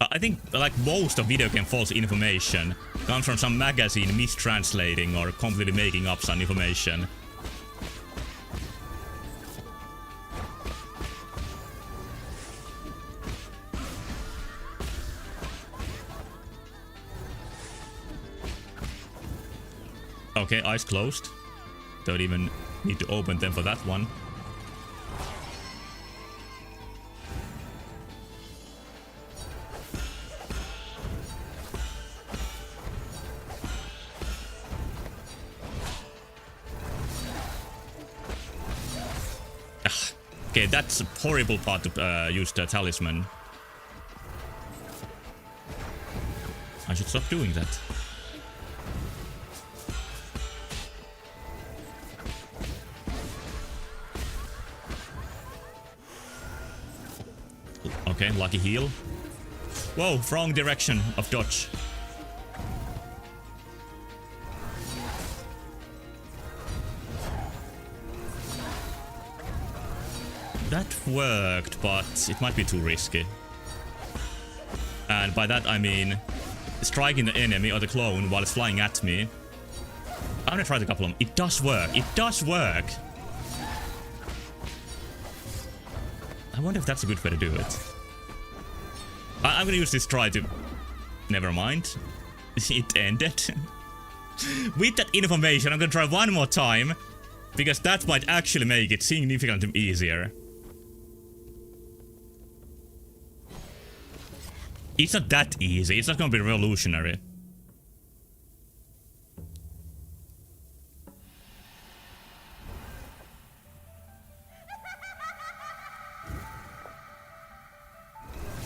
I think like most of video game false information comes from some magazine mistranslating or completely making up some information. Okay, eyes closed. Don't even need to open them for that one. Okay, that's a horrible part to use the talisman. I should stop doing that. Okay, lucky heal. Whoa, wrong direction of dodge. That worked, but it might be too risky. And by that I mean striking the enemy or the clone while it's flying at me. I'm gonna try the couple of them. It does work. It does work. I wonder if that's a good way to do it. I'm gonna use this try to... Never mind. It ended. With that information, I'm gonna try one more time. Because that might actually make it significantly easier. It's not that easy. It's not gonna be revolutionary.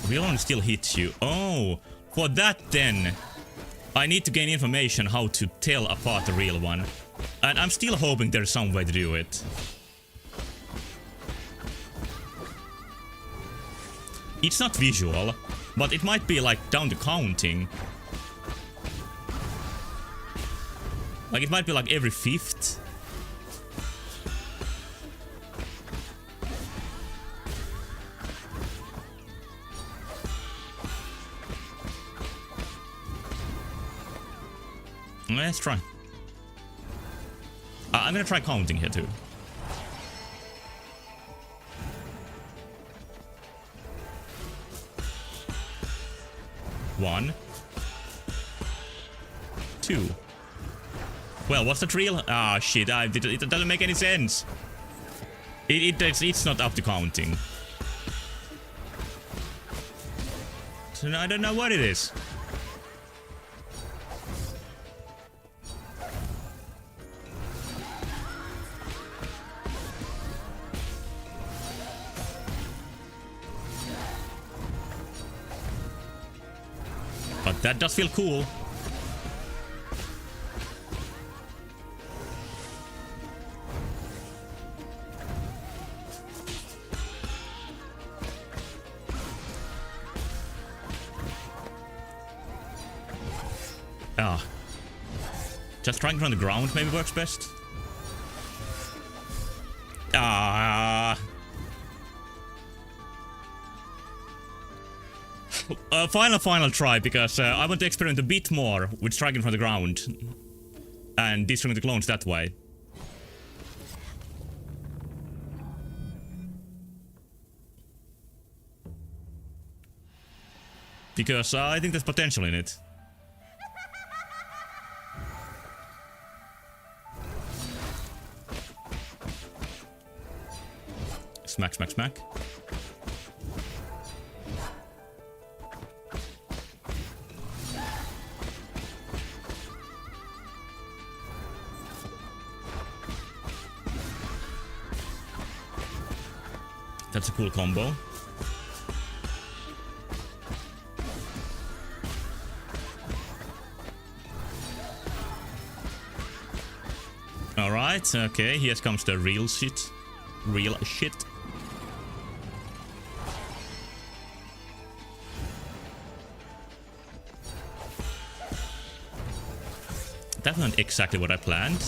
Real one still hits you. Oh, for that then, I need to gain information how to tell apart the real one. And I'm still hoping there's some way to do it. It's not visual, but it might be like down to counting. Like it might be like every fifth. Let's try. I'm gonna try counting here too. One. Two. Well, what's that real? Ah, shit, it doesn't make any sense. It's not up to counting. So I don't know what it is. But that does feel cool. Ah. Just trying on the ground maybe works best. Ah. Final try, because I want to experiment a bit more with striking from the ground and destroying the clones that way. Because I think there's potential in it. Smack, smack, smack. That's a cool combo. Alright, okay, here comes the real shit. Real shit. That's not exactly what I planned.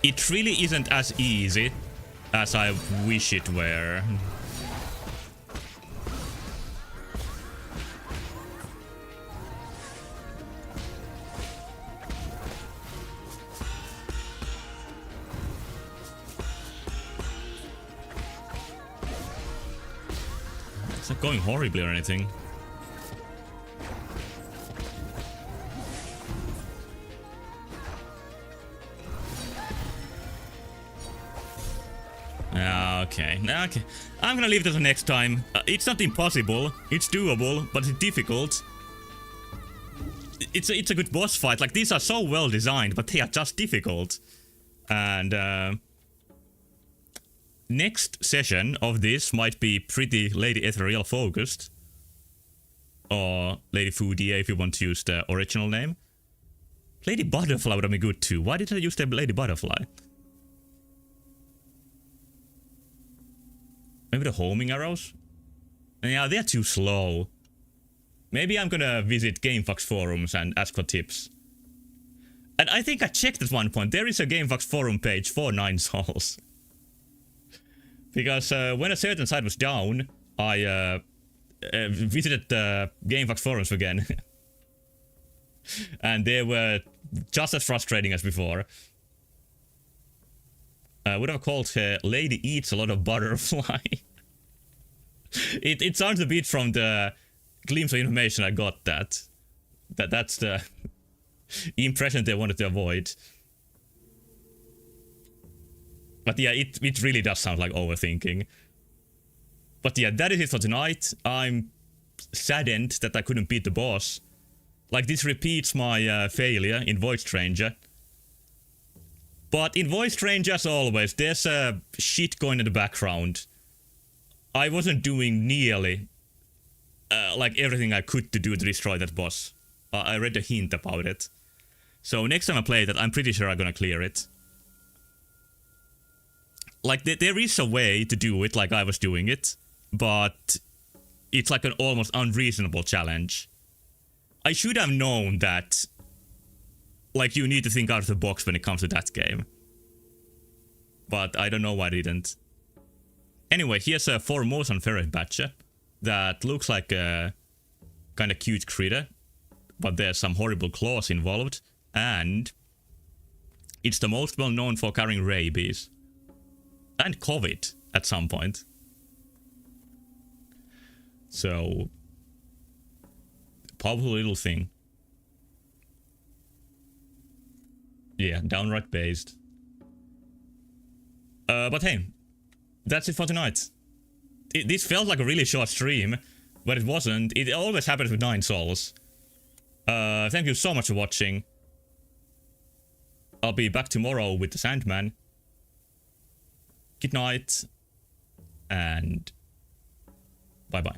It really isn't as easy as I wish it were. It's not going horribly or anything. Okay. I'm gonna leave it to next time. It's not impossible. It's doable, but it's difficult. It's a good boss fight. Like, these are so well designed, but they are just difficult. And next session of this might be pretty Lady Ethereal focused. Or Lady Fudia if you want to use the original name. Lady Butterfly would have been good too. Why did I use the Lady Butterfly? Maybe the homing arrows? Yeah, they're too slow. Maybe I'm gonna visit GameFAQs forums and ask for tips. And I think I checked at one point. There is a GameFAQs forum page for 9 souls. Because when a certain site was down, I visited the GameFAQs forums again. And they were just as frustrating as before. Would have called her Lady Eats a Lot of Butterfly. It sounds a bit from the glimpse of information I got that's the impression they wanted to avoid. But yeah, it really does sound like overthinking. But yeah, that is it for tonight. I'm saddened that I couldn't beat the boss. Like, this repeats my failure in Void Stranger. But in Void Stranger, as always, there's shit going in the background. I wasn't doing nearly like everything I could to do to destroy that boss. I read a hint about it. So next time I play that, I'm pretty sure I'm gonna clear it. Like, there is a way to do it like I was doing it, but it's like an almost unreasonable challenge. I should have known that, like, you need to think out of the box when it comes to that game. But I don't know why I didn't. Anyway, here's a Formosan ferret badger that looks like a kind of cute critter, but there's some horrible claws involved, and it's the most well known for carrying rabies. And COVID at some point. So, powerful little thing. Yeah, downright based. But hey, that's it for tonight. This felt like a really short stream, but it wasn't. It always happens with 9 souls. Thank you so much for watching. I'll be back tomorrow with the Sandman. Good night, and bye-bye.